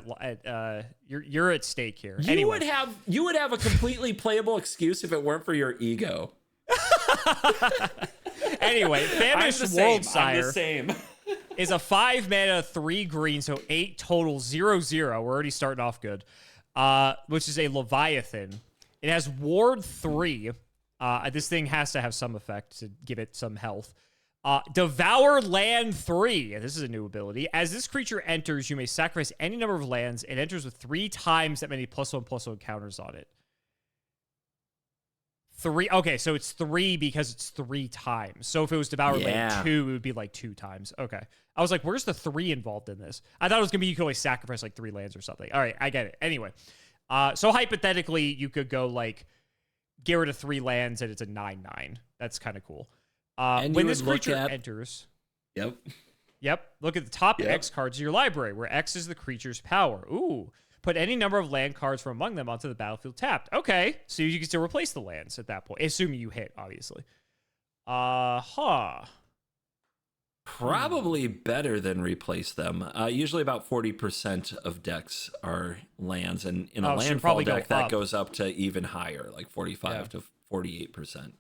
you're at stake here. You would have a completely playable excuse if it weren't for your ego. Anyway, Famished Worldsire same. is a 5 mana 3 green, so 8 total 0/0. We're already starting off good. Which is a Leviathan. It has Ward 3. This thing has to have some effect to give it some health. Devour Land 3. This is a new ability. As this creature enters, you may sacrifice any number of lands. It enters with 3 times that many +1/+1 counters on it. 3. Okay, so it's 3 because it's 3 times. So if it was Devour Land 2, it would be like 2 times. Okay. I was like, where's the 3 involved in this? I thought it was going to be you could always sacrifice like 3 lands or something. All right, I get it. Anyway, so hypothetically, you could go like get rid of 3 lands and it's a 9/9. That's kind of cool. When this creature enters... Yep. Look at the top X cards of your library, where X is the creature's power. Ooh. Put any number of land cards from among them onto the battlefield tapped. Okay. So you can still replace the lands at that point. Assuming you hit, obviously. Probably better than replace them. Usually about 40% of decks are lands. And in a landfall deck, that goes up to even higher, like 45 to 48%.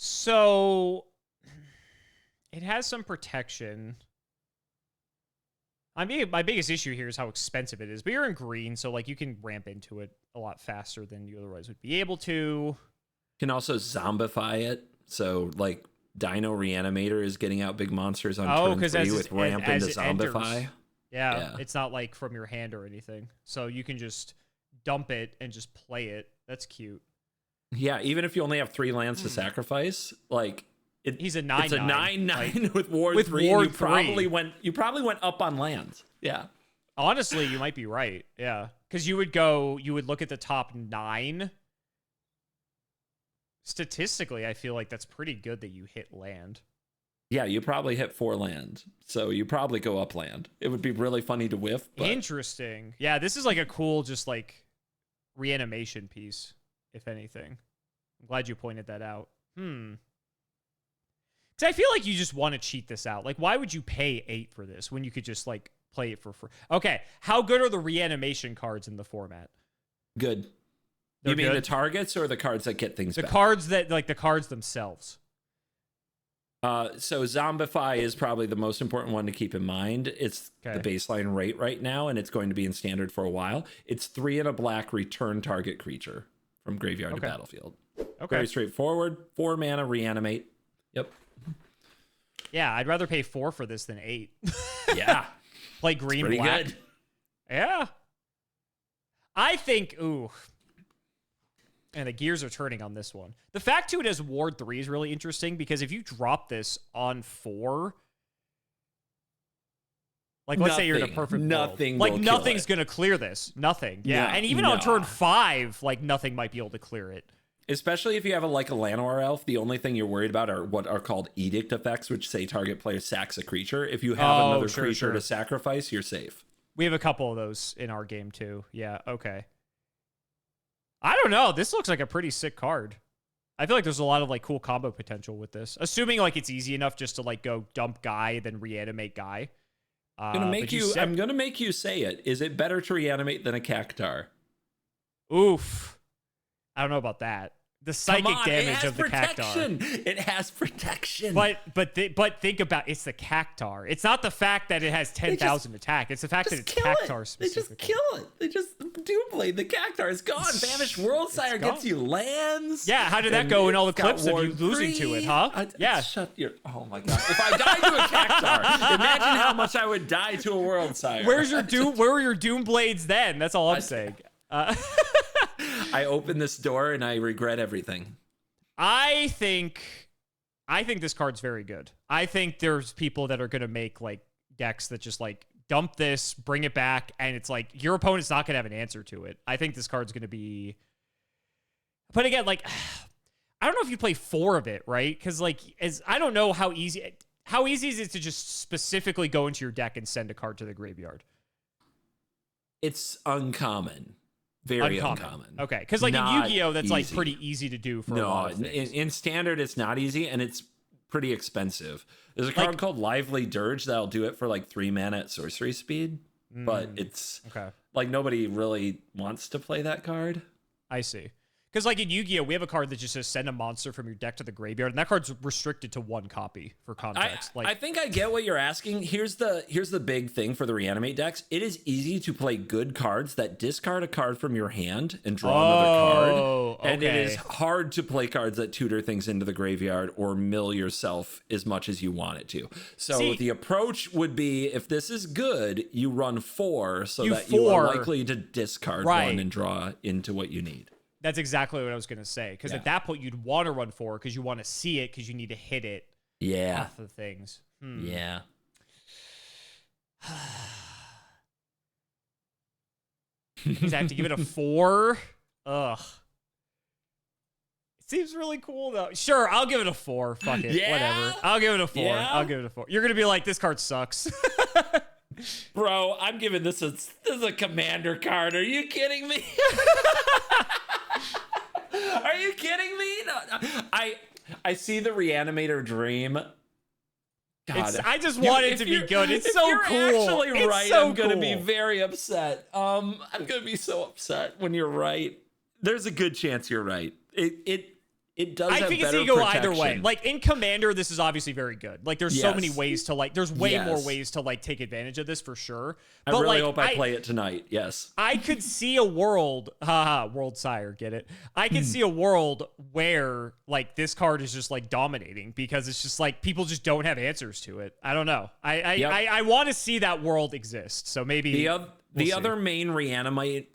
So it has some protection. My biggest issue here is how expensive it is. But you're in green, so like you can ramp into it a lot faster than you otherwise would be able to. You can also zombify it. So like Dino Reanimator is getting out big monsters on turn 3 with ramp into zombify. Yeah, it's not like from your hand or anything. So you can just dump it and just play it. That's cute. Yeah, even if you only have 3 lands to sacrifice, like he's a 9/9. It's a 9/9 like, with Ward 3. You probably went up on lands. Yeah. Honestly, you might be right. Yeah. Because you would look at the top 9. Statistically, I feel like that's pretty good that you hit land. Yeah, you probably hit 4 land. So you probably go up land. It would be really funny to whiff. But... Interesting. Yeah, this is like a cool just like reanimation piece, if anything. I'm glad you pointed that out. I feel like you just want to cheat this out. Like, why would you pay 8 for this when you could just like play it for free? Okay, how good are the reanimation cards in the format? Good. You mean the targets or the cards that get things back? Cards that like the cards themselves. So Zombify is probably the most important one to keep in mind. It's the baseline rate right now, and it's going to be in standard for a while. It's 3 and a black return target creature from graveyard to battlefield. Okay. Very straightforward. 4 mana reanimate. Yep. Yeah, I'd rather pay 4 for this than 8. Yeah. Play green, pretty black. Good. Yeah. I think, and the gears are turning on this one. The fact too it has Ward 3 is really interesting because if you drop this on 4, like let's say you're in a perfect world, like nothing's gonna clear this. Nothing. Yeah. And even on turn 5, like nothing might be able to clear it. Especially if you have a Llanowar elf, the only thing you're worried about are what are called edict effects, which say target player sacks a creature. If you have another creature to sacrifice, you're safe. We have a couple of those in our game too. Yeah, okay. I don't know. This looks like a pretty sick card. I feel like there's a lot of like cool combo potential with this. Assuming like it's easy enough just to like go dump guy, then reanimate guy. I'm gonna make you say it. Is it better to reanimate than a Cactar? Oof. I don't know about that. The psychic damage of the Cactar. It has protection. But think about it's the Cactar. It's not the fact that it has 10,000 attack. It's the fact that it's Cactar specific. They just kill it. They just Doomblade the Cactar. It's gone. Banished World Sire gets you lands. Yeah, how did that go in all the clips of you losing to it, huh? Oh my god. If I died to a Cactar, imagine how much I would die to a World Sire. Where were your Doomblades then? That's all I'm saying. I opened this door and I regret everything. I think this card's very good. I think there's people that are going to make like decks that just like dump this, bring it back, and it's like your opponent's not going to have an answer to it. I think this card's going to be... But again, like, I don't know if you play 4 of it, right? Because like, I don't know how easy is it to just specifically go into your deck and send a card to the graveyard? It's uncommon. Very uncommon. Okay, because like in Yu-Gi-Oh, that's like pretty easy to do for a lot of things. In Standard, it's not easy, and it's pretty expensive. There's a card called Lively Dirge that'll do it for like 3 mana at sorcery speed, but it's like nobody really wants to play that card. I see. Because like in Yu-Gi-Oh, we have a card that just says send a monster from your deck to the graveyard, and that card's restricted to 1 copy for context. I think I get what you're asking. Here's the big thing for the reanimate decks. It is easy to play good cards that discard a card from your hand and draw another card. And it is hard to play cards that tutor things into the graveyard or mill yourself as much as you want it to. So the approach would be, if this is good, you run 4 so that you are likely to discard 1 and draw into what you need. That's exactly what I was going to say. Because at that point, you'd want to run 4 because you want to see it because you need to hit it off of things. Yeah. Because I have to give it a 4? Ugh. It seems really cool, though. Sure, I'll give it a 4. Fuck it. Yeah? Whatever. I'll give it a 4. Yeah? I'll give it a 4. You're going to be like, this card sucks. Bro, I'm giving this a commander card. Are you kidding me? Are you kidding me? No, I see the Reanimator Dream. God, I just want it to be good. It's so cool. If you're actually right, I'm going to be very upset. I'm going to be so upset when you're right. There's a good chance you're right. It It does I have think it's better going to go protection. either way. Like, in Commander, this is obviously very good. Like, there's so many ways to, like, there's way more ways to, like, take advantage of this for sure. But I really like, hope I play it tonight. Yes. I could see a world, World Sire, get it? I could see a world where, like, this card is just, like, dominating because it's just, like, people just don't have answers to it. I don't know. I want to see that world exist. So maybe... The other main reanimator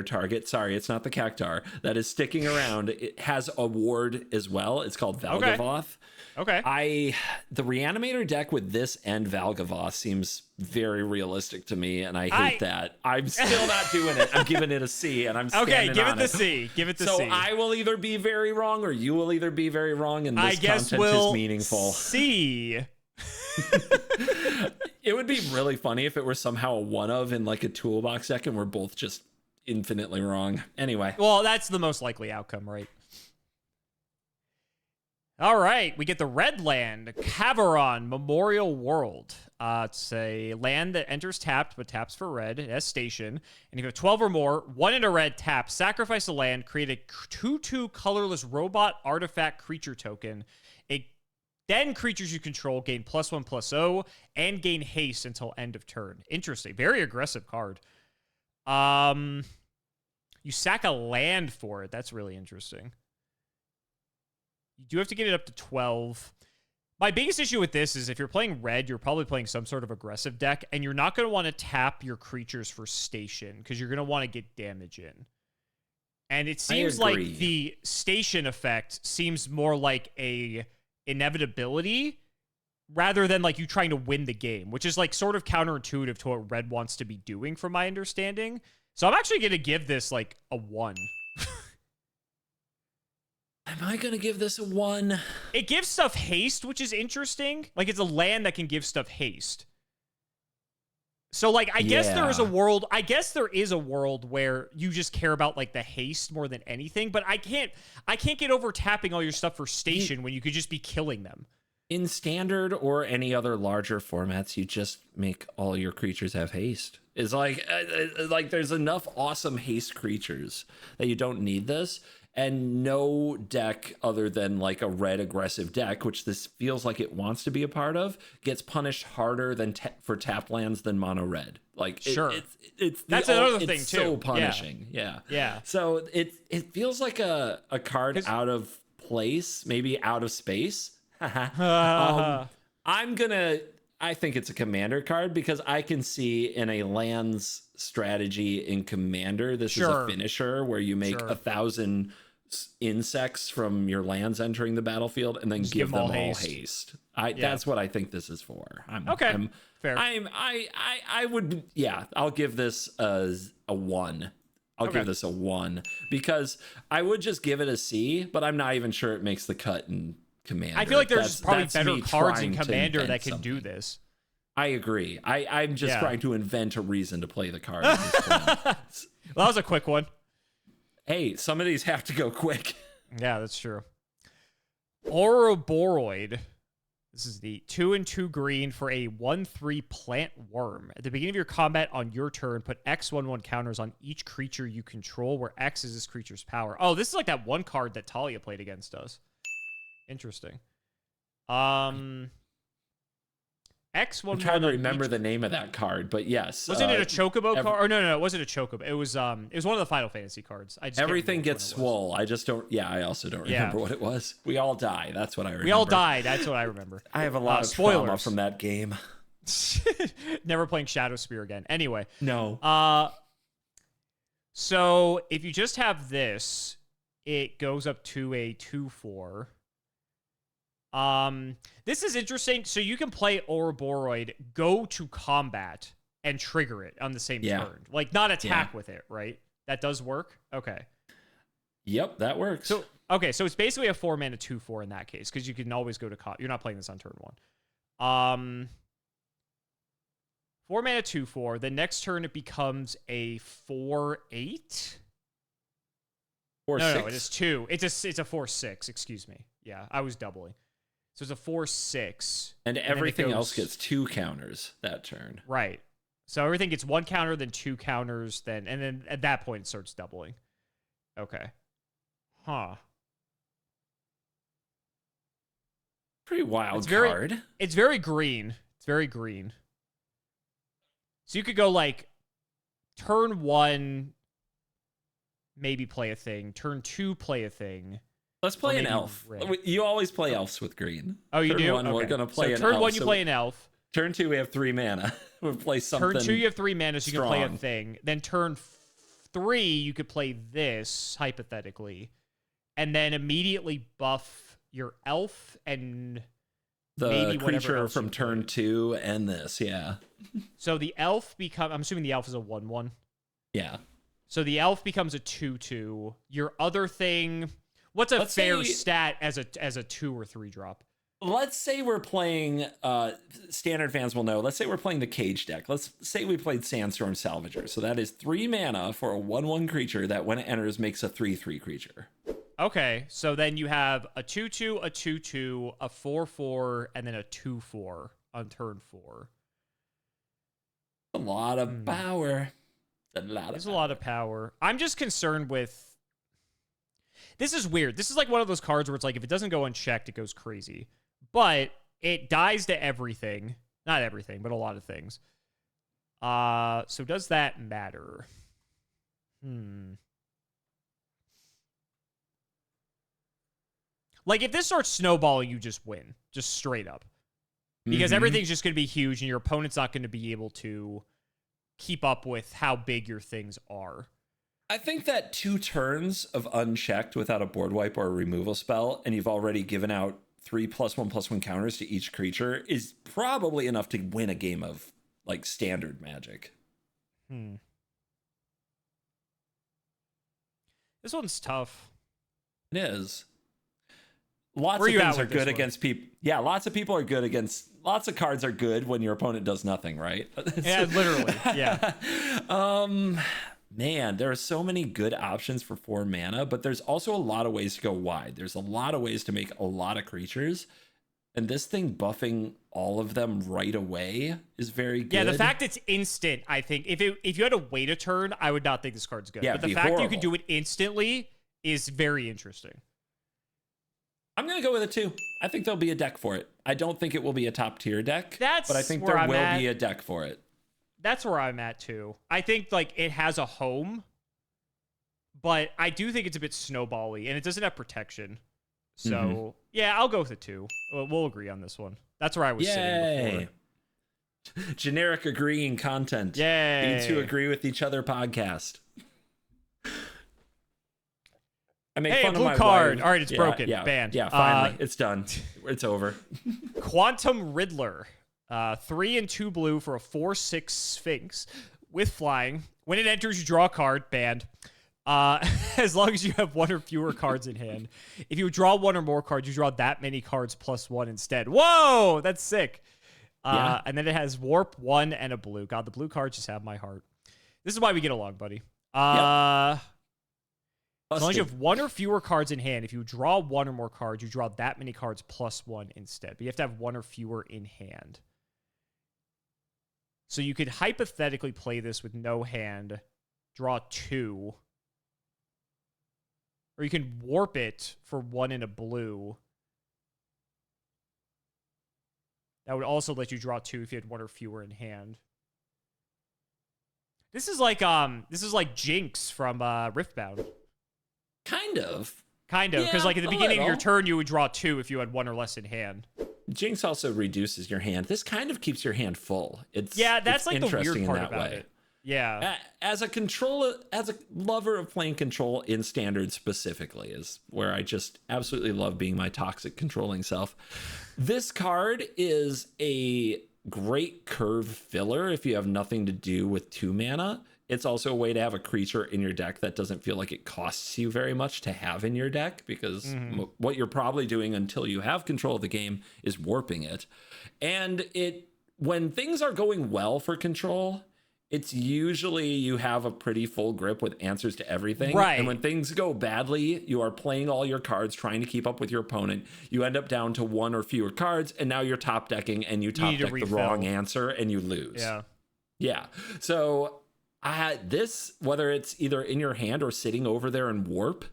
target, sorry, it's not the Cactar, that is sticking around, it has a ward as well. It's called Valgavoth. Okay. The reanimator deck with this and Valgavoth seems very realistic to me, and I hate that. I'm still not doing it. I'm giving it a C, and I'm standing okay, give on it the C. Give it the C. So I will either be very wrong, or you will either be very wrong, and this content is meaningful. C. It would be really funny if it were somehow a one of in like a toolbox deck and we're both just infinitely wrong. Anyway. Well, that's the most likely outcome, right? All right, we get the red land, Caveron Memorial World. It's a land that enters tapped, but taps for red. It has station. And if you have 12 or more, 1 in a red, tap, sacrifice a land, create a 2/2 colorless robot artifact creature token. Then creatures you control gain +1/+0 and gain haste until end of turn. Interesting. Very aggressive card. You sack a land for it. That's really interesting. You do have to get it up to 12. My biggest issue with this is if you're playing red, you're probably playing some sort of aggressive deck, and you're not going to want to tap your creatures for station because you're going to want to get damage in. And it seems like the station effect seems more like a inevitability rather than like you trying to win the game, which is like sort of counterintuitive to what red wants to be doing from my understanding. So I'm actually going to give this like a 1. Am I going to give this a 1? It gives stuff haste, which is interesting. Like it's a land that can give stuff haste. So like I guess there is a world where you just care about like the haste more than anything, but I can't get over tapping all your stuff for station when you could just be killing them. In standard or any other larger formats, you just make all your creatures have haste. It's like there's enough awesome haste creatures that you don't need this. And no deck other than like a red aggressive deck, which this feels like it wants to be a part of, gets punished harder than for tap lands than mono red. Like sure, that's another thing too. It's so punishing. Yeah. So it feels like a card out of place, maybe out of space. I think it's a commander card because I can see in a lands strategy in commander, this is a finisher where you make 1,000 insects from your lands entering the battlefield and then give them all haste. That's what I think this is for. Fair. I'll give this a 1. I'll give this a 1 because I would just give it a C, but I'm not even sure it makes the cut in commander. I feel like there's probably better cards in commander that can do this. I agree. I'm just trying to invent a reason to play the card at this point. Well, that was a quick one. Hey, some of these have to go quick. Yeah, that's true. Ouroboros. This is the 2/2 green for a 1/3 plant worm. At the beginning of your combat on your turn, put X/1/1 counters on each creature you control, where X is this creature's power. Oh, this is like that one card that Talia played against us. Interesting. X1. I'm trying to remember the name of that card, but yes. Wasn't it a Chocobo card? Or no, it wasn't a Chocobo. It was one of the Final Fantasy cards. Everything gets swole. I just don't. Yeah, I also don't remember what it was. We all die. That's what I remember. We all die. That's what I remember. I have a lot of trauma from that game. Never playing Shadow Spear again. Anyway. No. So if you just have this, it goes up to a 2/4. This is interesting. So you can play Ouroboros, go to combat, and trigger it on the same turn. Like, not attack with it, right? That does work? Okay. Yep, that works. So it's basically a 4-mana 2/4 in that case, because you can always go to combat. You're not playing this on turn 1. 4-mana 2/4. The next turn, it becomes a 4/8. 4/6? No, it is 2. It's a 4/6, excuse me. Yeah, I was doubling. So it's a 4/6. And everything else gets 2 counters that turn. Right. So everything gets 1 counter, then 2 counters, and then at that point it starts doubling. Okay. Huh. Pretty wild card. It's very green. It's very green. So you could go like turn 1, maybe play a thing. Turn 2, play a thing. Let's play an elf. Red. You always play elves with green. Oh, you turn do? 1, we're going to play an elf. Turn 1, you play an elf. Turn 2, we have 3 mana. We'll play something Turn 2, you have 3 mana, so you strong. can play a thing. Then turn 3, you could play this, hypothetically. And then immediately buff your elf and the maybe creature from turn 2 and this, yeah. So the elf I'm assuming the elf is a 1/1. Yeah. So the elf becomes a 2/2. Your other thing, what's a fair stat as a 2 or 3 drop? Let's say we're playing, standard fans will know, let's say we're playing the Cage deck. Let's say we played Sandstorm Salvager. So that is 3 mana for a 1/1 creature that when it enters makes a 3/3 creature. Okay, so then you have a 2/2, a 2/2, a 4/4, and then a 2/4 on turn 4. A lot of power. There's a lot of power. I'm just concerned with... This is weird. This is like one of those cards where it's like, if it doesn't go unchecked, it goes crazy. But it dies to everything. Not everything, but a lot of things. So does that matter? Like, if this starts snowballing, you just win. Just straight up. Because everything's just going to be huge, and your opponent's not going to be able to keep up with how big your things are. I think that 2 turns of unchecked without a board wipe or a removal spell, and you've already given out 3 +1/+1 counters to each creature, is probably enough to win a game of, like, standard Magic. This one's tough. It is. Lots of things are good against people. Yeah, lots of people are good against... Lots of cards are good when your opponent does nothing, right? Yeah, literally. Yeah. Man, there are so many good options for 4 mana, but there's also a lot of ways to go wide. There's a lot of ways to make a lot of creatures. And this thing buffing all of them right away is very good. Yeah, the fact it's instant, I think. If you had to wait a turn, I would not think this card's good. Yeah, but the fact that you can do it instantly is very interesting. I'm going to go with a 2. I think there'll be a deck for it. I don't think it will be a top tier deck, but I think there will be a deck for it. That's where I'm at too. I think like it has a home, but I do think it's a bit snowbally and it doesn't have protection. So yeah, I'll go with a 2. We'll agree on this one. That's where I was sitting before. Generic agreeing content. Yay. Need to agree with each other podcast. I make fun blue of my card. wife. All right, it's broken. Banned. Yeah, finally. It's done. It's over. Quantum Riddler. 3 and 2 blue for a 4/6 Sphinx with flying. When it enters, you draw a card. Banned. As long as you have 1 or fewer cards in hand. If you draw 1 or more cards, you draw that many cards +1 instead. Whoa, that's sick. And then it has warp, 1, and a blue. God, the blue cards just have my heart. This is why we get along, buddy. As long as you have 1 or fewer cards in hand, if you draw 1 or more cards, you draw that many cards +1 instead. But you have to have 1 or fewer in hand. So you could hypothetically play this with no hand, draw 2. Or you can warp it for 1 and a blue. That would also let you draw 2 if you had 1 or fewer in hand. This is like Jinx from Riftbound. Kind of, because like at the beginning of your turn, you would draw 2 if you had 1 or less in hand. Jinx also reduces your hand. This kind of keeps your hand full. That's like the weird part about way. it. Yeah. As a lover of playing control in standard specifically is where I just absolutely love being my toxic controlling self. This card is a great curve filler if you have nothing to do with 2 mana. It's also a way to have a creature in your deck that doesn't feel like it costs you very much to have in your deck, because what you're probably doing until you have control of the game is warping it. And when things are going well for control, it's usually you have a pretty full grip with answers to everything. Right. And when things go badly, you are playing all your cards, trying to keep up with your opponent. You end up down to 1 or fewer cards, and now you're top decking, and you top deck the wrong answer, and you lose. Yeah. So this, whether it's either in your hand or sitting over there in warp,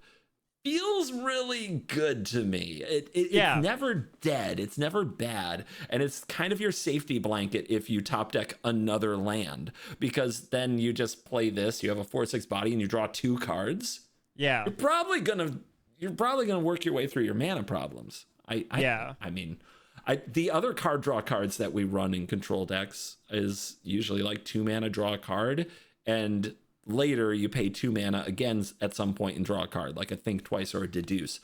feels really good to me. It's never dead. It's never bad. And it's kind of your safety blanket if you top deck another land, because then you just play this. You have a 4/6 body and you draw 2 cards. Yeah. You're probably gonna work your way through your mana problems. I mean, the other card draw cards that we run in control decks is usually like 2 mana, draw a card, and later you pay 2 mana again at some point and draw a card, like a Think Twice or a Deduce.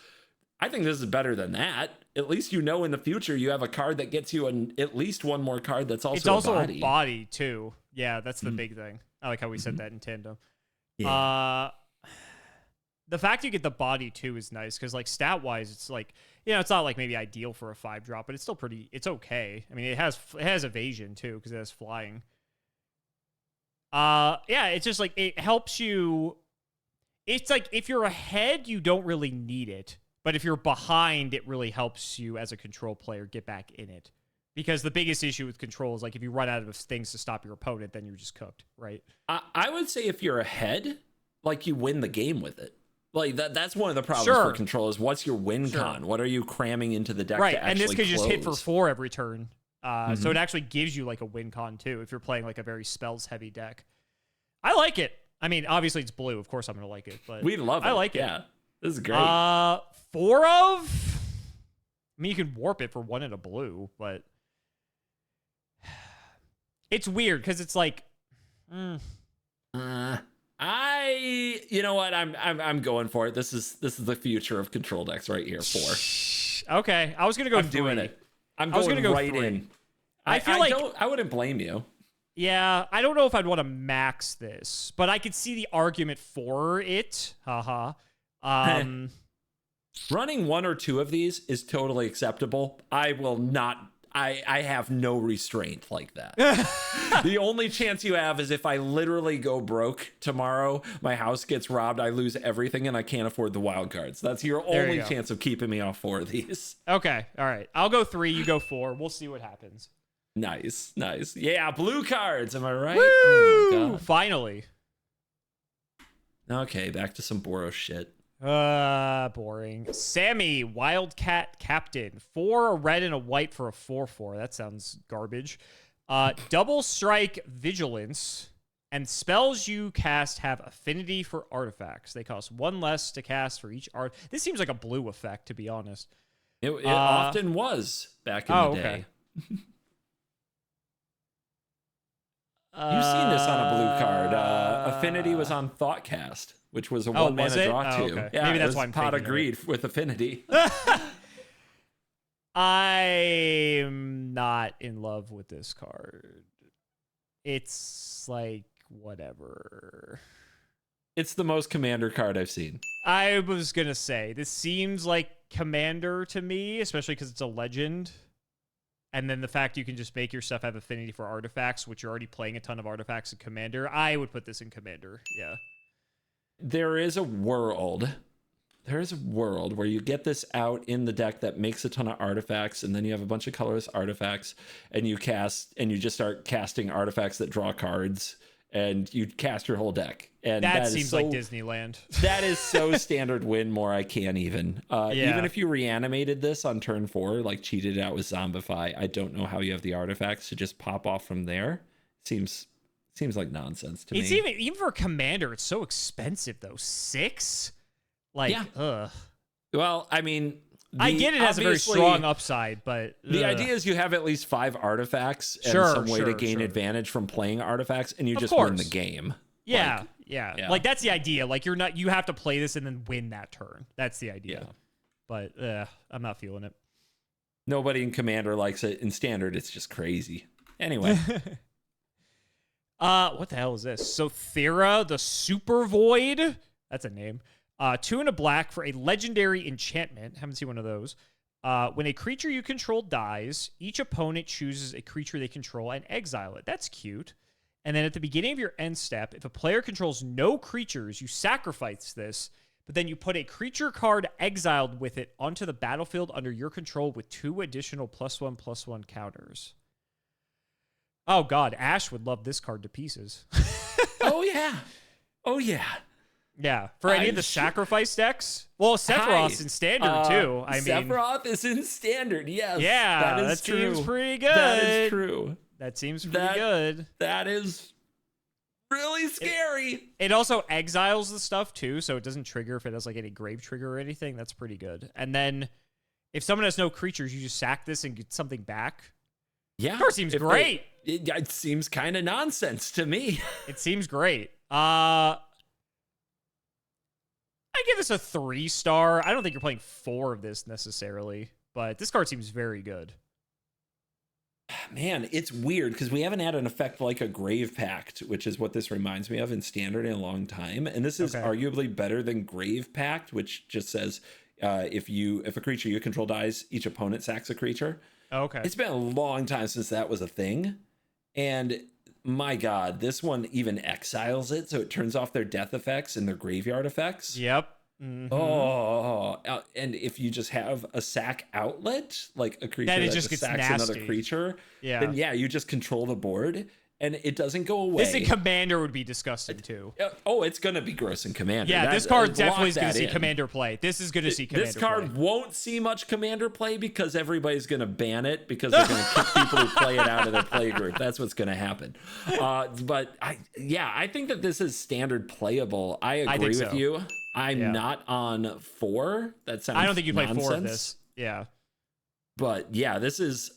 I think this is better than that. At least in the future you have a card that gets you at least one more card that's also a body too. Yeah, that's the big thing. I like how we said that in tandem. Yeah. The fact you get the body too is nice, because like stat wise it's like, it's not like maybe ideal for a 5-drop, but it's still it's okay. I mean, it has evasion too, because it has flying. It's just like, it helps you. It's like, if you're ahead, you don't really need it. But if you're behind, it really helps you as a control player get back in it. Because the biggest issue with control is, like, if you run out of things to stop your opponent, then you're just cooked, right? I would say if you're ahead, like, you win the game with it. Like, that's one of the problems for control is, what's your win con? What are you cramming into the deck to actually and this could close? just hit for 4 every turn. So it actually gives you like a win con too if you're playing like a very spells heavy deck. I like it. I mean, obviously it's blue. Of course I'm going to like it, but we love it. I like it. Yeah, this is great. 4 of? I mean, you can warp it for 1 and a blue, but it's weird because it's like, you know what? I'm going for it. This is the future of control decks right here. 4. Okay, I was going to go 3. Doing it. I'm going go right 3. in. I feel I wouldn't blame you. Yeah, I don't know if I'd want to max this, but I could see the argument for it. Haha. Running 1 or 2 of these is totally acceptable. I will not. I have no restraint like that. The only chance you have is if I literally go broke tomorrow, my house gets robbed, I lose everything, and I can't afford the wild cards. That's your only chance of keeping me off 4 of these. Okay, all right. I'll go 3, you go 4. We'll see what happens. Nice. Yeah, blue cards. Am I right? Woo! Oh my god. Finally. Okay, back to some Boros shit. Boring. Sammy, Wildcat Captain. 4, a red and a white for a 4/4. That sounds garbage. Double strike Vigilance, and spells you cast have affinity for artifacts. They cost 1 less to cast for each art. This seems like a blue effect, to be honest. It often was back in the day. Okay. You've seen this on a blue card. Affinity was on Thoughtcast, which was a 1 mana draw 2. Okay. Yeah, maybe that's why I'm Pot thinking agreed with Affinity. I'm not in love with this card. It's like, whatever. It's the most Commander card I've seen. I was going to say, this seems like Commander to me, especially because it's a legend. And then the fact you can just make your stuff have affinity for artifacts, which you're already playing a ton of artifacts in Commander. I would put this in Commander, yeah. There is a world where you get this out in the deck that makes a ton of artifacts, and then you have a bunch of colorless artifacts, and you just start casting artifacts that draw cards, and you cast your whole deck. And that seems like Disneyland. That is so standard win more. I can't even. Even if you reanimated this on turn 4, like cheated it out with Zombify, I don't know how you have the artifacts to just pop off from there. Seems like nonsense to me. It's even for Commander, it's so expensive though. 6? Like, ugh. Well, I mean, I get it has a very strong upside, but the idea is you have at least 5 artifacts and some way to gain advantage from playing artifacts, and you just win the game. Yeah. Like, that's the idea. Like, you have to play this and then win that turn. That's the idea. Yeah. But I'm not feeling it. Nobody in Commander likes it. In Standard, it's just crazy. Anyway. What the hell is this? So Thera, the Super Void. That's a name. 2 and a black for a legendary enchantment. Haven't seen one of those. When a creature you control dies, each opponent chooses a creature they control and exile it. That's cute. And then at the beginning of your end step, if a player controls no creatures, you sacrifice this, but then you put a creature card exiled with it onto the battlefield under your control with 2 additional +1/+1 counters. Oh god, Ash would love this card to pieces. Oh yeah. Yeah, for any of the sacrifice decks. Well, Sephiroth's in standard too. Sephiroth is in standard. Yes. Yeah, that seems pretty good. That is true. That seems pretty good. That is really scary. It also exiles the stuff too, so it doesn't trigger if it has like any grave trigger or anything. That's pretty good. And then if someone has no creatures, you just sack this and get something back. Yeah, it seems great. It seems kind of nonsense to me. It seems great. I give this a 3-star. I don't think you're playing 4 of this necessarily, but this card seems very good. Man, it's weird because we haven't had an effect like a Grave Pact, which is what this reminds me of in standard in a long time. And this is arguably better than Grave Pact, which just says if a creature you control dies, each opponent sacks a creature. Okay. It's been a long time since that was a thing. And my God, this one even exiles it, so it turns off their death effects and their graveyard effects. Yep. Mm-hmm. Oh, and if you just have a sack outlet, like a creature that just sacks another creature, then you just control the board, and it doesn't go away. This in Commander would be disgusting too. Oh, it's gonna be gross in Commander. Yeah, this card definitely is gonna see Commander play. This is gonna see Commander play. This card won't see much Commander play because everybody's gonna ban it because they're gonna kick people who play it out of their play group. That's what's gonna happen. But I think that this is standard playable. I agree with you. I'm not on 4. That sounds. I don't think you play nonsense. 4 of this. Yeah. But yeah, this is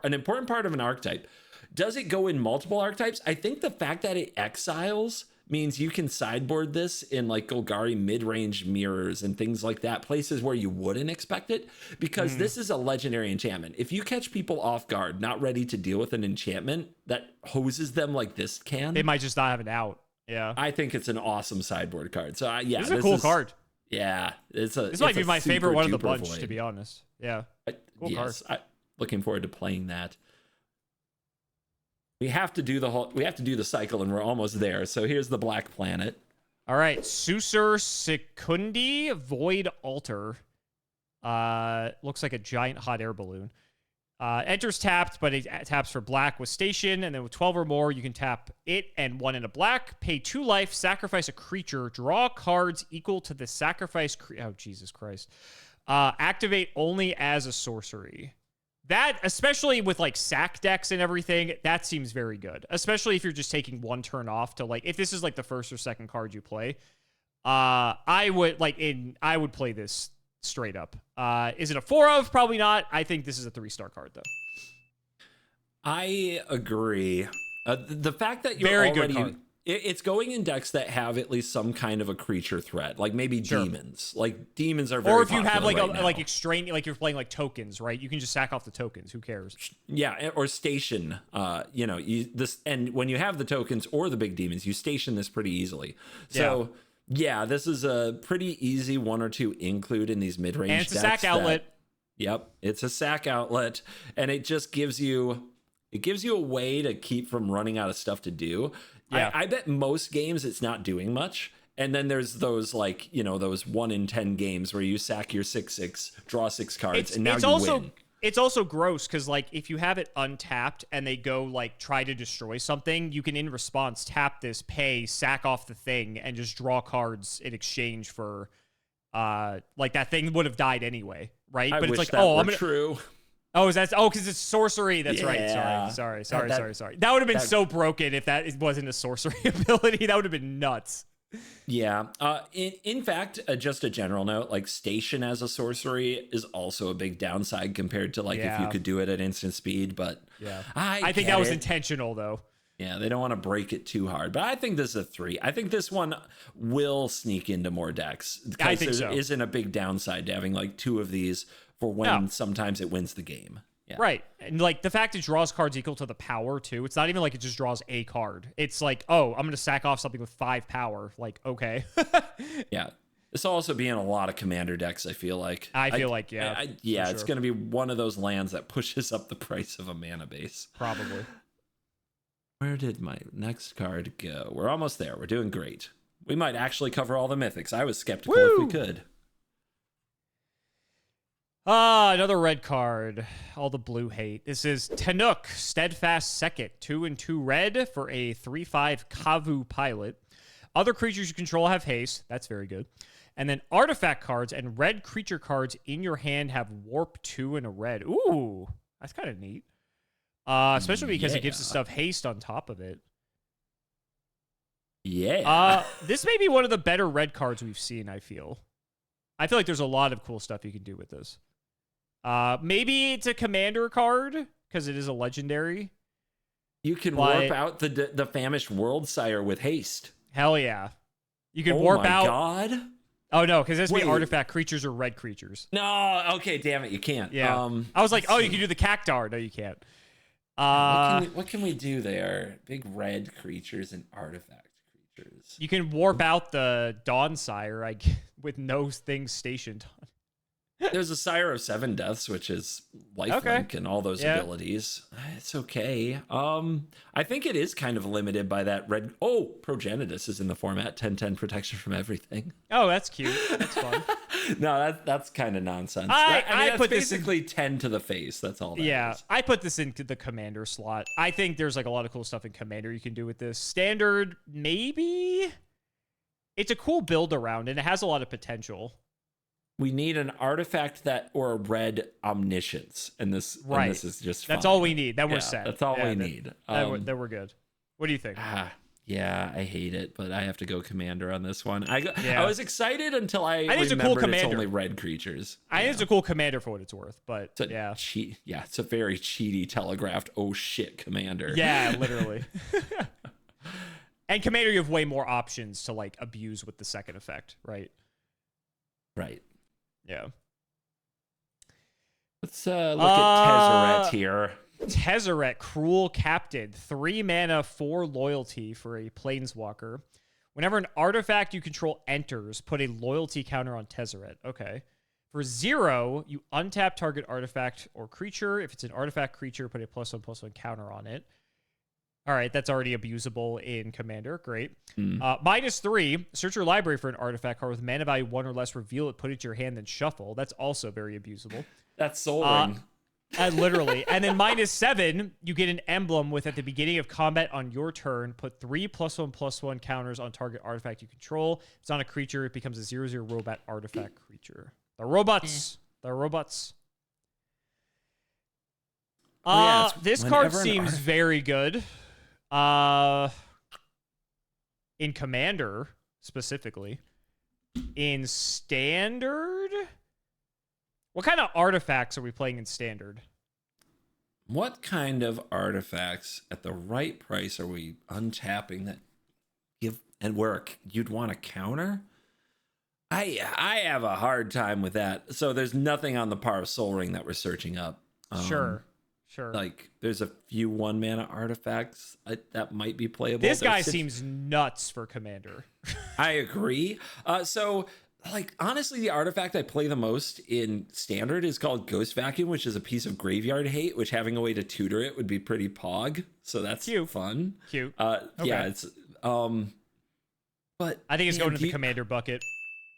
an important part of an archetype. Does it go in multiple archetypes? I think the fact that it exiles means you can sideboard this in like Golgari mid-range mirrors and things like that, places where you wouldn't expect it, because this is a legendary enchantment. If you catch people off guard, not ready to deal with an enchantment that hoses them like this can, they might just not have it out. Yeah, I think it's an awesome sideboard card. So this is a cool card. Yeah, this might be my favorite one of the bunch, to be honest. Yeah, cool card. Looking forward to playing that. We have to do the cycle, and we're almost there. So here's the Black Planet. All right, Susur Secundi Void Altar. Looks like a giant hot air balloon. Enters tapped, but it taps for black with station, and then with 12 or more, you can tap it and 1 in a black, pay 2 life, sacrifice a creature, draw cards equal to the sacrifice. Oh, Jesus Christ. Activate only as a sorcery. That, especially with like sack decks and everything, that seems very good. Especially if you're just taking 1 turn off to like, if this is like the first or second card you play, I would play this straight up. Is it a 4 of? Probably not. I think this is a 3-star card though. I agree. The fact that you're very already, good card. It's going in decks that have at least some kind of a creature threat, like maybe demons. Like demons are very Or if you have like right extraneous, like you're playing like tokens, right? You can just sack off the tokens. Who cares? Yeah, or station. And when you have the tokens or the big demons, you station this pretty easily. So yeah, this is a pretty easy 1 or 2 include in these mid-range decks. And it's a sack outlet. Yep, it's a sack outlet, and it just gives you a way to keep from running out of stuff to do. Yeah. I bet most games it's not doing much. And then there's those those 1 in 10 games where you sack your 6/6, draw 6 cards, and now you win. It's also gross because like if you have it untapped and they go like try to destroy something, you can in response tap this, pay, sack off the thing, and just draw cards in exchange for like that thing would have died anyway, right? But it's wish like, that were true. Oh, because it's sorcery. That's right. Sorry. That would have been so broken if that wasn't a sorcery ability. That would have been nuts. Yeah. In fact, just a general note, like station as a sorcery is also a big downside compared to like if you could do it at instant speed. But yeah, I think that was intentional though. Yeah, they don't want to break it too hard. But I think this is a 3. I think this one will sneak into more decks. I think there isn't a big downside to having like 2 of these for when sometimes it wins the game. Yeah. Right. And like the fact it draws cards equal to the power too. It's not even like it just draws a card. It's like, oh, I'm going to sack off something with 5 power. Like, okay. Yeah. This will also be in a lot of commander decks, I feel like. It's going to be one of those lands that pushes up the price of a mana base. Probably. Where did my next card go? We're almost there. We're doing great. We might actually cover all the mythics. I was skeptical if we could. Another red card. All the blue hate. This is Tanuk, Steadfast Second, 2 and 2 red for a 3/5 Kavu pilot. Other creatures you control have haste. That's very good. And then artifact cards and red creature cards in your hand have warp 2 and a red. Ooh, that's kind of neat. Especially because it gives the stuff haste on top of it. Yeah. This may be one of the better red cards we've seen, I feel. I feel like there's a lot of cool stuff you can do with this. Maybe it's a commander card because it is a legendary. You can warp out the famished world sire with haste. Hell yeah. You can warp out. Oh my god. Oh no, because it has to be artifact creatures or red creatures. No, okay, damn it, you can't. Yeah. I was like, oh, you can do the cactar. No, you can't. What can we do there? Big red creatures and artifact creatures. You can warp out the Dawn Sire with no things stationed on. There's a Sire of 7 Deaths, which is lifelink and all those abilities. It's okay. I think it is kind of limited by that red. Oh, Progenitus is in the format. 10/10 protection from everything. Oh, that's cute. That's fun. No, that's kind of nonsense. I that's put basically 10 to the face. That's all that is. I put this into the commander slot. I think there's like a lot of cool stuff in commander you can do with this. Standard, maybe. It's a cool build around, and it has a lot of potential. We need an artifact or a red omniscience, and this is just that's fine. all we need. Then we're set. That's all we need. Then we're good. What do you think? Yeah, I hate it, but I have to go commander on this one. I was excited until I think it's remembered a cool commander. It's only red creatures. I think it's a cool commander for what it's worth, but it's it's a very cheaty telegraphed. Oh shit, commander. Yeah, literally. And commander, you have way more options to like abuse with the second effect, right? Right. Yeah. Let's look at Tezzeret here. Tezzeret, Cruel Captain. 3 mana, 4 loyalty for a planeswalker. Whenever an artifact you control enters, put a loyalty counter on Tezzeret. Okay. For 0, you untap target artifact or creature. If it's an artifact creature, put a +1/+1 counter on it. All right, that's already abusable in Commander. Great. -3, search your library for an artifact card with mana value 1 or less, reveal it, put it to your hand, then shuffle. That's also very abusable. That's Soul Ring. Literally. And then -7, you get an emblem with at the beginning of combat on your turn, put 3 +1/+1 counters on target artifact you control. If it's on a creature, it becomes a 0/0 robot artifact creature. The robots. The robots. This card seems very good. In Commander, specifically. In Standard? What kind of artifacts are we playing in Standard? What kind of artifacts at the right price are we untapping that give and where you'd want to counter? I have a hard time with that. So there's nothing on the par of Soul Ring that we're searching up. Sure. Like there's a few 1 mana artifacts that might be playable. This guy seems nuts for Commander. I agree. So like honestly, the artifact I play the most in Standard is called Ghost Vacuum, which is a piece of graveyard hate, which having a way to tutor it would be pretty pog. So that's fun. Cute. Yeah, it's but I think it's going to the Commander bucket.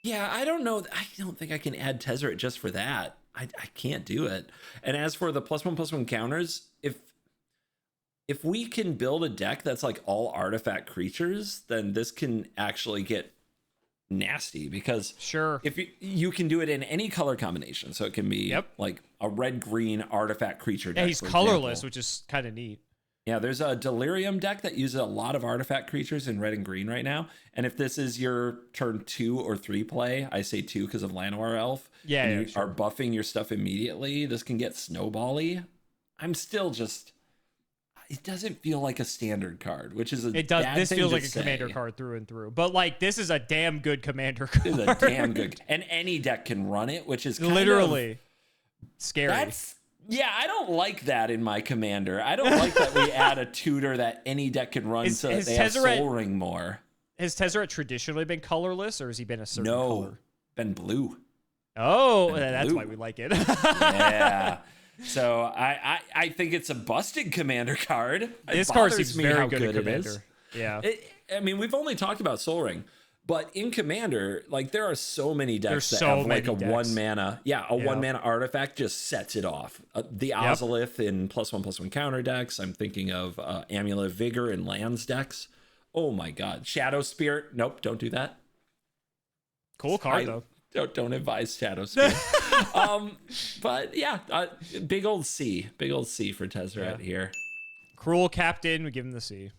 Yeah, I don't know. I don't think I can add Tezzeret just for that. I can't do it. And as for the +1/+1 counters, if we can build a deck that's like all artifact creatures, then this can actually get nasty because if you can do it in any color combination. So it can be like a red-green artifact creature deck. Yeah, he's colorless, which is kind of neat. Yeah, there's a Delirium deck that uses a lot of artifact creatures in red and green right now. And if this is your turn 2 or 3 play, I say 2 because of Llanowar Elf. Yeah, and you are buffing your stuff immediately. This can get snowbally. I'm still just. It doesn't feel like a standard card, which is it does. This feels like a commander card through and through. But like, this is a damn good commander card. It's a damn good, and any deck can run it, which is kind literally of, scary. Yeah, I don't like that in my commander. I don't like that we add a tutor that any deck can run so that they have Soul Ring more. Has Tezzeret traditionally been colorless, or has he been a certain color? Been blue. Oh, that's why we like it. Yeah. So I think it's a busted commander card. This card seems very good at commander. Yeah. I mean, we've only talked about Soul Ring. But in Commander, like there are so many decks that have like a 1 mana. Yeah, a 1 mana artifact just sets it off. The Ozolith in +1/+1 counter decks. I'm thinking of Amulet of Vigor in lands decks. Oh my God. Shadow Spirit. Nope, don't do that. Cool card, though. Don't advise Shadow Spirit. But yeah, big old C. Big old C for Tezzeret here. Cruel Captain, we give him the C.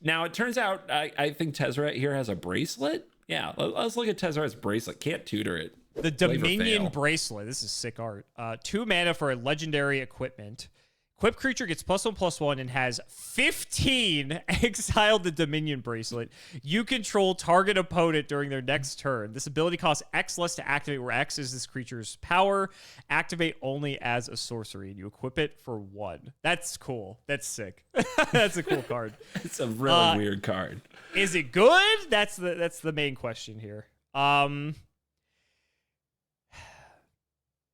Now, it turns out, I think Tezzeret here has a bracelet. Yeah, let's look at Tezzeret's bracelet. Can't tutor it. The Dominion Bracelet. This is sick art. 2 mana for a legendary equipment. Equipped creature gets +1/+1 and has 15 exiled the Dominion Bracelet. You control target opponent during their next turn. This ability costs X less to activate, where X is this creature's power. Activate only as a sorcery, and you equip it for 1. That's cool. That's sick. That's a cool card. It's a really weird card. Is it good? That's the main question here.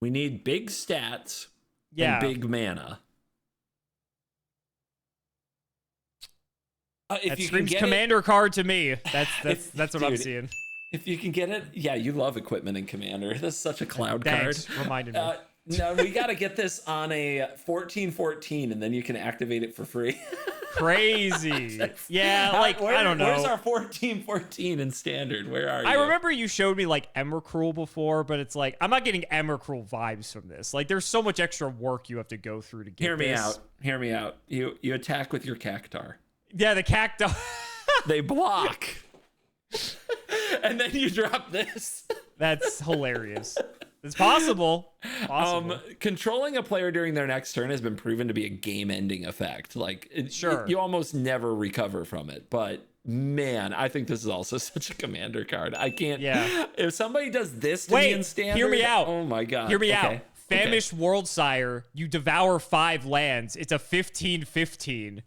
We need big stats and big mana. That screams commander card to me. That's what I'm seeing. If you can get it, yeah, you love equipment in commander. That's such a cloud card. Reminded me. No, we got to get this on a 14/14, and then you can activate it for free. Crazy. Yeah, I don't know. Where's our 14/14 in standard? Where are you? I remember you showed me Emrakul before, but it's like I'm not getting Emrakul vibes from this. Like there's so much extra work you have to go through to get Hear me out. You attack with your Cactar. Yeah, the Cactar. They block. And then you drop this. That's hilarious. It's possible. Controlling a player during their next turn has been proven to be a game-ending effect. You almost never recover from it. But man, I think this is also such a commander card. I can't. Yeah. If somebody does this to me in standard, hear me out. Oh my God. Hear me out. Famished Worldsire. You devour 5 lands. It's a 15/15.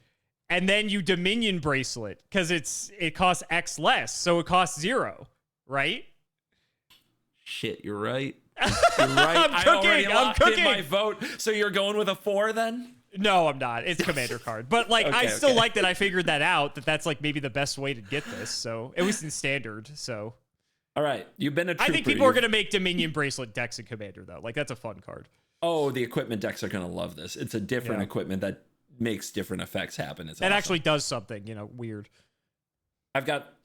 And then you Dominion Bracelet because it costs X less, so it costs 0, right? Shit, you're right. You're right. I'm cooking. My vote. So you're going with a 4 then? No, I'm not. It's a commander card, but I still like that I figured that out. That's maybe the best way to get this. So at least in standard. So. All right, you've been a trooper. I think people are gonna make Dominion Bracelet decks in commander though. That's a fun card. Oh, the equipment decks are gonna love this. It's a different equipment that makes different effects happen. It actually does something, weird.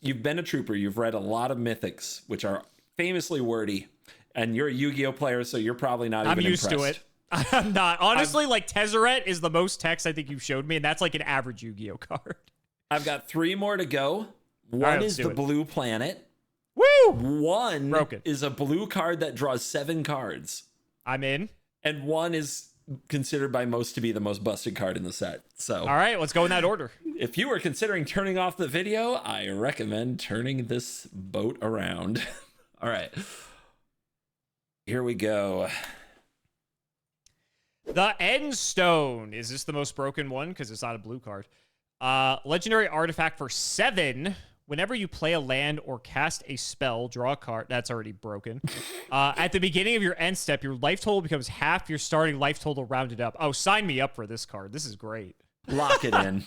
You've been a trooper. You've read a lot of mythics, which are famously wordy, and you're a Yu-Gi-Oh player, so you're probably not even impressed. I'm used to it. I'm not. Honestly, Tezzeret is the most text I think you've showed me, and that's an average Yu-Gi-Oh card. I've got 3 more to go. One is the Blue Planet. Woo! One is a blue card that draws 7 cards. I'm in. And one is considered by most to be the most busted card in the set. So, all right, let's go in that order. If you were considering turning off the video, I recommend turning this boat around. All right, here we go. The Endstone. Is this the most broken one? Because it's not a blue card. Legendary artifact for 7. Whenever you play a land or cast a spell, draw a card. That's already broken. At the beginning of your end step, your life total becomes half your starting life total rounded up. Oh, sign me up for this card. This is great. Lock it in.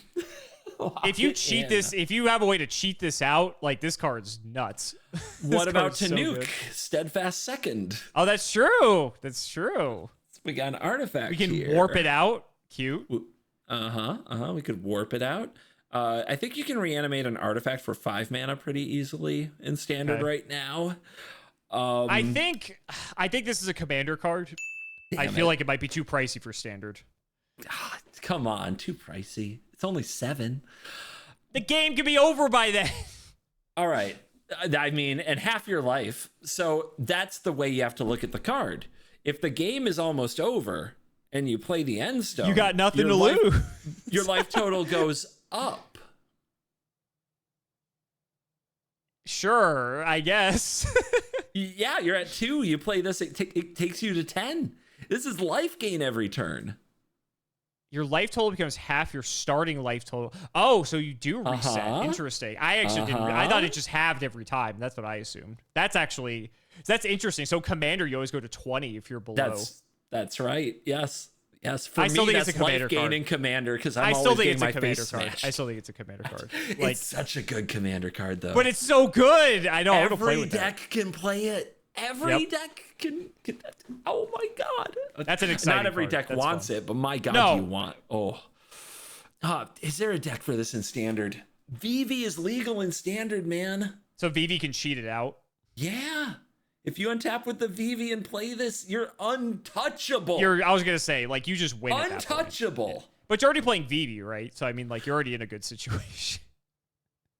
If you cheat this, if you have a way to cheat this out, this card's nuts. What about Tanuki? Steadfast Second. Oh, that's true. That's true. We got an artifact. We can warp it out. Cute. We could warp it out. I think you can reanimate an artifact for 5 mana pretty easily in standard right now. I think this is a commander card. I feel like it might be too pricey for standard. Come on, too pricey. It's only 7. The game could be over by then. All right. And half your life. So that's the way you have to look at the card. If the game is almost over and you play the Endstone, you got nothing to lose. Your life total goes up. Sure, I guess. Yeah, you're at 2. You play this, it takes you to 10. This is life gain every turn. Your life total becomes half your starting life total. Oh, so you do reset. Interesting. I actually didn't. I thought it just halved every time. That's what I assumed. That's interesting. So commander, you always go to 20 if you're below. That's right. Yes. For I still me, think that's it's a commander life gain card. in commander because I still think it's a commander card. I still think it's a commander card. It's such a good commander card, though. But it's so good. I know. Every deck can play it. Every deck can. Oh my God. That's an exciting. Not every card. deck wants it, but my God, you want. Is there a deck for this in standard? VV is legal in standard, man. So VV can cheat it out? Yeah. If you untap with the VV and play this, you're untouchable. I was going to say, like, you just win untouchable. But you're already playing VV, right? So, I mean, like, you're already in a good situation.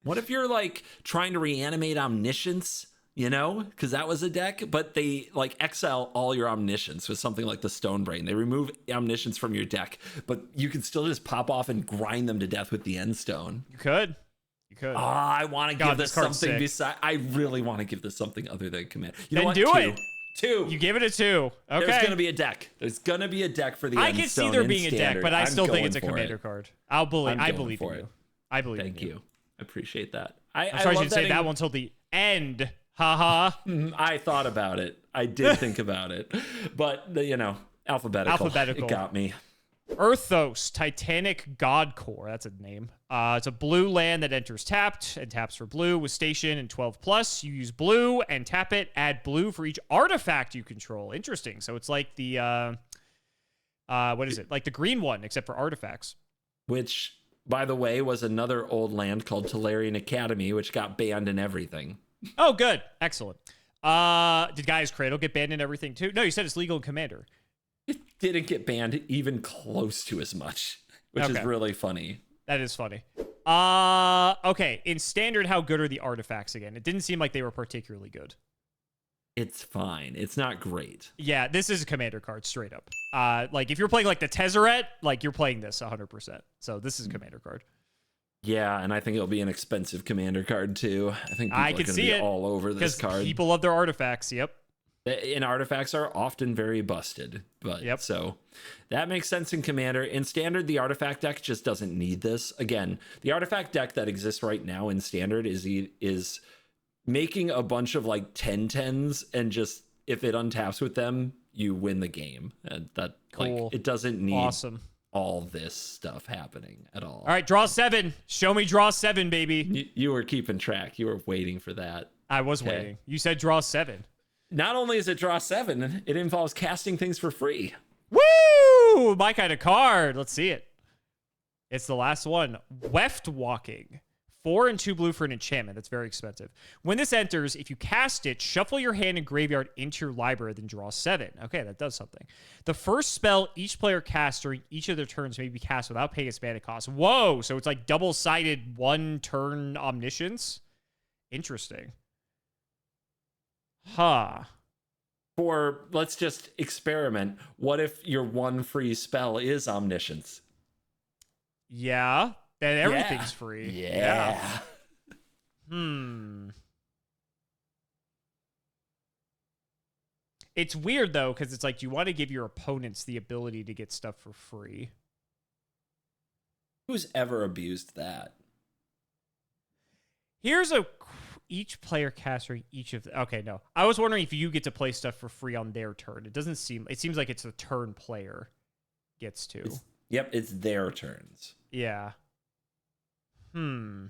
What if you're, like, trying to reanimate Omniscience, you know? Because that was a deck, but they, like, exile all your Omniscience with something like the Stone Brain. They remove Omniscience from your deck, but you can still just pop off and grind them to death with the End Stone. You could. I want to give this something besides. I really want to give this something other than command. You know what? Do it. 2. You give it a 2. Okay. There's gonna be a deck. There's gonna be a deck for the End Stone. I can see there being a deck, but I still think it's a commander card. I believe in you. I believe in you. Thank you. I appreciate that. I'm sorry you didn't say that one till the end. Haha. I thought about it. I did think about it, but alphabetical. It got me. Earthos, Titanic God Core. That's a name. It's a blue land that enters tapped and taps for blue with station and 12+. You use blue and tap it. Add blue for each artifact you control. Interesting. So it's like the what is it? Like the green one, except for artifacts. Which, by the way, was another old land called Tolarian Academy, which got banned and everything. Oh, good. Excellent. Did Gaia's Cradle get banned and everything too? No, you said it's legal in Commander. It didn't get banned even close to as much, which is really funny. That is funny. Okay. In Standard, how good are the artifacts again? It didn't seem like they were particularly good. It's fine. It's not great. Yeah, this is a commander card, straight up. Like, if you're playing, like, the Tezzeret, like, you're playing this 100%. So this is a commander card. Yeah, and I think it'll be an expensive commander card, too. I think people are going to be all over this card. Because people love their artifacts, yep. And artifacts are often very busted, but so that makes sense in Commander. In Standard, the artifact deck just doesn't need this. Again, the artifact deck that exists right now in Standard is making a bunch of like 10/10s, and just if it untaps with them, you win the game. And that like it doesn't need all this stuff happening at all. All right, draw 7. Show me draw 7, baby. You were keeping track. You were waiting for that. I was waiting. You said draw 7. Not only is it draw 7, it involves casting things for free. Woo! My kind of card. Let's see it. It's the last one. Weft Walking. 4 and 2 blue for an enchantment. That's very expensive. When this enters, if you cast it, shuffle your hand and graveyard into your library, then draw 7. Okay, that does something. The first spell each player casts during each of their turns may be cast without paying its mana cost. Whoa! So it's like double-sided one-turn omniscience? Interesting. Huh. For, let's just experiment. What if your one free spell is Omniscience? Yeah. Then everything's free. Yeah. It's weird, though, because it's like you want to give your opponents the ability to get stuff for free. Who's ever abused that? Here's each player casts during each of okay, no. I was wondering if you get to play stuff for free on their turn. It seems like it's the turn player gets to. It's their turns. Yeah. So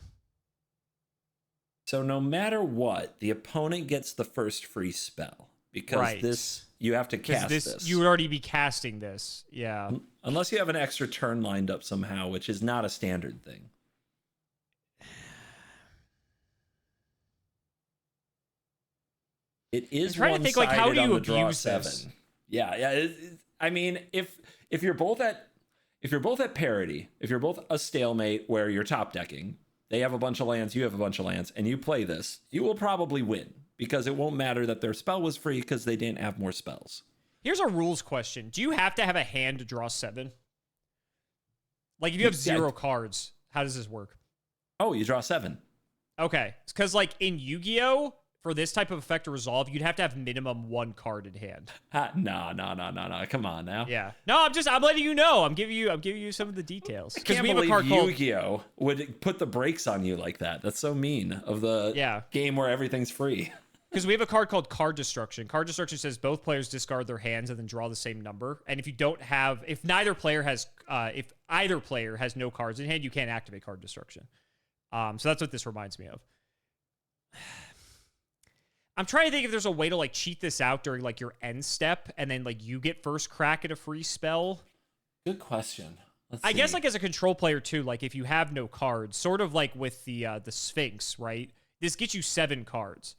no matter what, the opponent gets the first free spell. Because this, you have to cast this. You would already be casting this. Yeah. Unless you have an extra turn lined up somehow, which is not a standard thing. It is trying to think, like, how do you abuse this? Yeah. I mean, if you're both at parity, if you're both a stalemate where you're top decking, they have a bunch of lands, you have a bunch of lands, and you play this, you will probably win because it won't matter that their spell was free because they didn't have more spells. Here's a rules question: do you have to have a hand to draw 7? Like, if you have 0 cards, how does this work? Oh, you draw 7. Okay, because like in Yu-Gi-Oh, for this type of effect to resolve, you'd have to have minimum 1 card in hand. No. Come on now. Yeah. No, I'm letting you know. I'm giving you some of the details. Because we have a card called Yu-Gi-Oh would put the brakes on you like that. That's so mean of the game where everything's free. Because we have a card called Card Destruction. Card Destruction says both players discard their hands and then draw the same number. And if either player has no cards in hand, you can't activate Card Destruction. So that's what this reminds me of. I'm trying to think if there's a way to like cheat this out during like your end step and then like you get first crack at a free spell. Good question. I guess like as a control player too, like if you have no cards, sort of like with the Sphinx, right? This gets you 7 cards.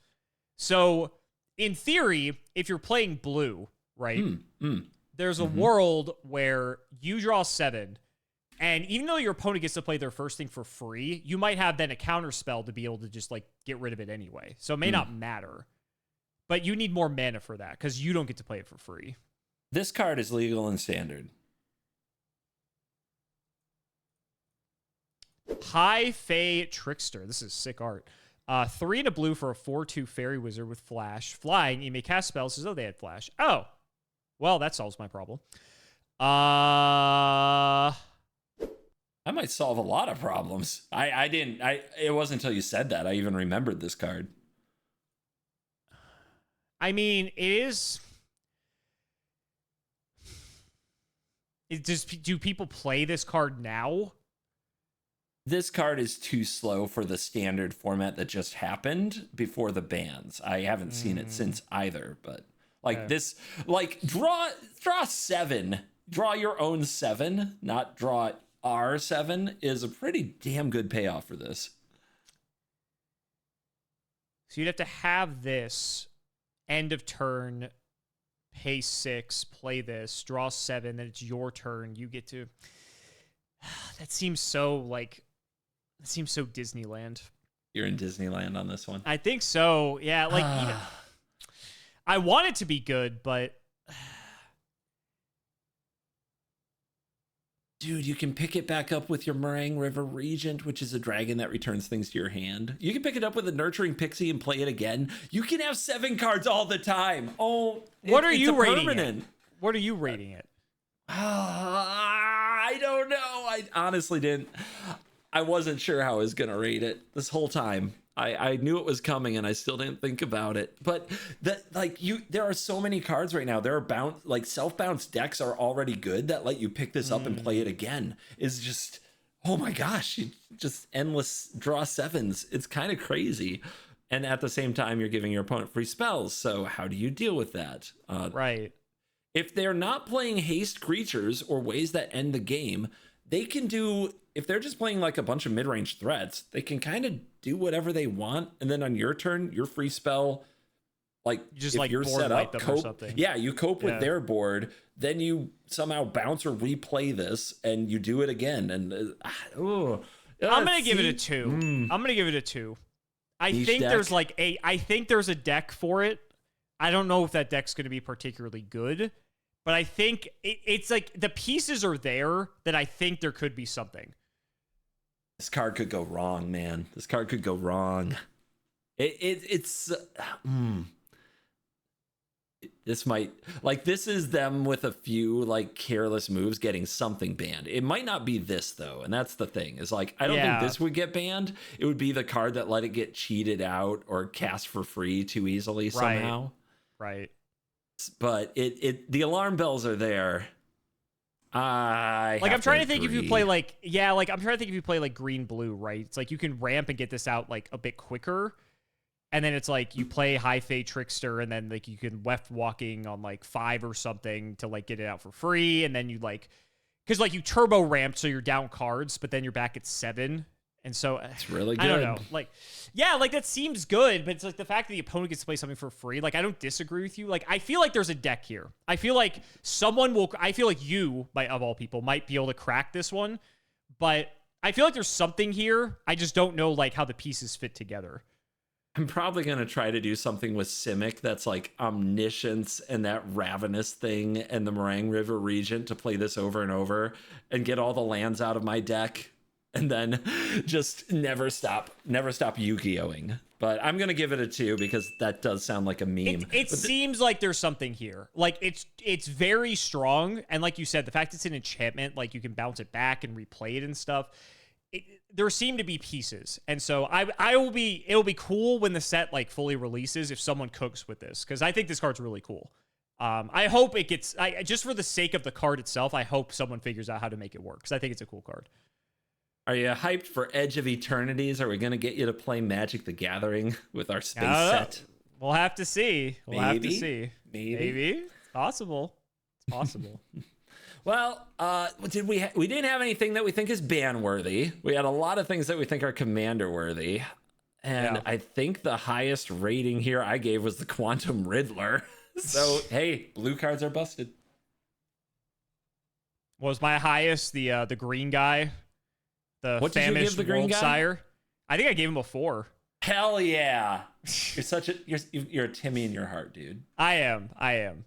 So in theory, if you're playing blue, right, there's a world where you draw 7, and even though your opponent gets to play their first thing for free, you might have then a counter spell to be able to just like get rid of it anyway. So it may not matter, but you need more mana for that because you don't get to play it for free. This card is legal in Standard. High Fae Trickster. This is sick art. 3 and a blue for a 4/2 fairy wizard with flash. Flying, you may cast spells as though they had flash. Oh. Well, that solves my problem. That might solve a lot of problems. It wasn't until you said that I even remembered this card. I mean, do people play this card now? This card is too slow for the Standard format that just happened before the bans. I haven't seen it since either, but like this, like draw 7, draw your own 7, not draw R7 is a pretty damn good payoff for this. So you'd have to have this end of turn, pay 6, play this, draw 7, then it's your turn. You get to. That seems so Disneyland. You're in Disneyland on this one. I think so. Yeah, like I want it to be good, but dude, you can pick it back up with your Meringue River Regent, which is a dragon that returns things to your hand. You can pick it up with a Nurturing Pixie and play it again. You can have 7 cards all the time. Oh, what are you rating it? What are you rating it? I don't know. I honestly didn't. I wasn't sure how I was going to rate it this whole time. I knew it was coming and I still didn't think about it. But there are so many cards right now. There are self-bounce decks are already good that let you pick this up and play it again. Is just, oh my gosh, just endless draw 7s. It's kind of crazy. And at the same time, you're giving your opponent free spells. So how do you deal with that? Right. If they're not playing haste creatures or ways that end the game, they can do, if they're just playing like a bunch of mid-range threats, they can kind of do whatever they want. And then on your turn, your free spell, like just if like you're set up, cope, you cope with their board, then you somehow bounce or replay this and you do it again. And I'm going to give it a 2. I'm going to give it a 2. I think there's a deck for it. I don't know if that deck's going to be particularly good, but I think it's like the pieces are there that I think there could be something. This card could go wrong, man. This card could go wrong. This is them with a few like careless moves getting something banned. It might not be this though, and that's the thing. Is like I don't think this would get banned. It would be the card that let it get cheated out or cast for free too easily somehow. Right. But the alarm bells are there. I'm trying to think if you play like green blue, right? It's like you can ramp and get this out like a bit quicker. And then it's like you play High Fae Trickster, and then like you can left walking on like 5 or something to like get it out for free. And then you like, because like you turbo ramped, so you're down cards, but then you're back at 7. And so it's really good. I don't know. Like, yeah, like that seems good, but it's like the fact that the opponent gets to play something for free. Like, I don't disagree with you. Like, I feel like there's a deck here. I feel like you, of all people, might be able to crack this one, but I feel like there's something here. I just don't know like how the pieces fit together. I'm probably going to try to do something with Simic that's like Omniscience and that Ravenous thing and the Meringue River Regent to play this over and over and get all the lands out of my deck and then just never stop Yu-Gi-Oh-ing. But I'm going to give it a 2 because that does sound like a meme. It seems like there's something here. Like it's very strong. And like you said, the fact it's an enchantment, like you can bounce it back and replay it and stuff. There seem to be pieces, and so it'll be cool when the set like fully releases if someone cooks with this, because I think this card's really cool. I hope it gets just for the sake of the card itself. I hope someone figures out how to make it work because I think it's a cool card. Are you hyped for Edge of Eternities? Are we going to get you to play Magic the Gathering with our space set? We'll have to see. Maybe. Maybe. It's possible. Well, we didn't have anything that we think is ban worthy. We had a lot of things that we think are commander worthy. And I think the highest rating here I gave was the Quantum Riddler. So, hey, blue cards are busted. Was my highest the green guy? The famished world sire? I think I gave him a 4. Hell yeah. You're a Timmy in your heart, dude. I am.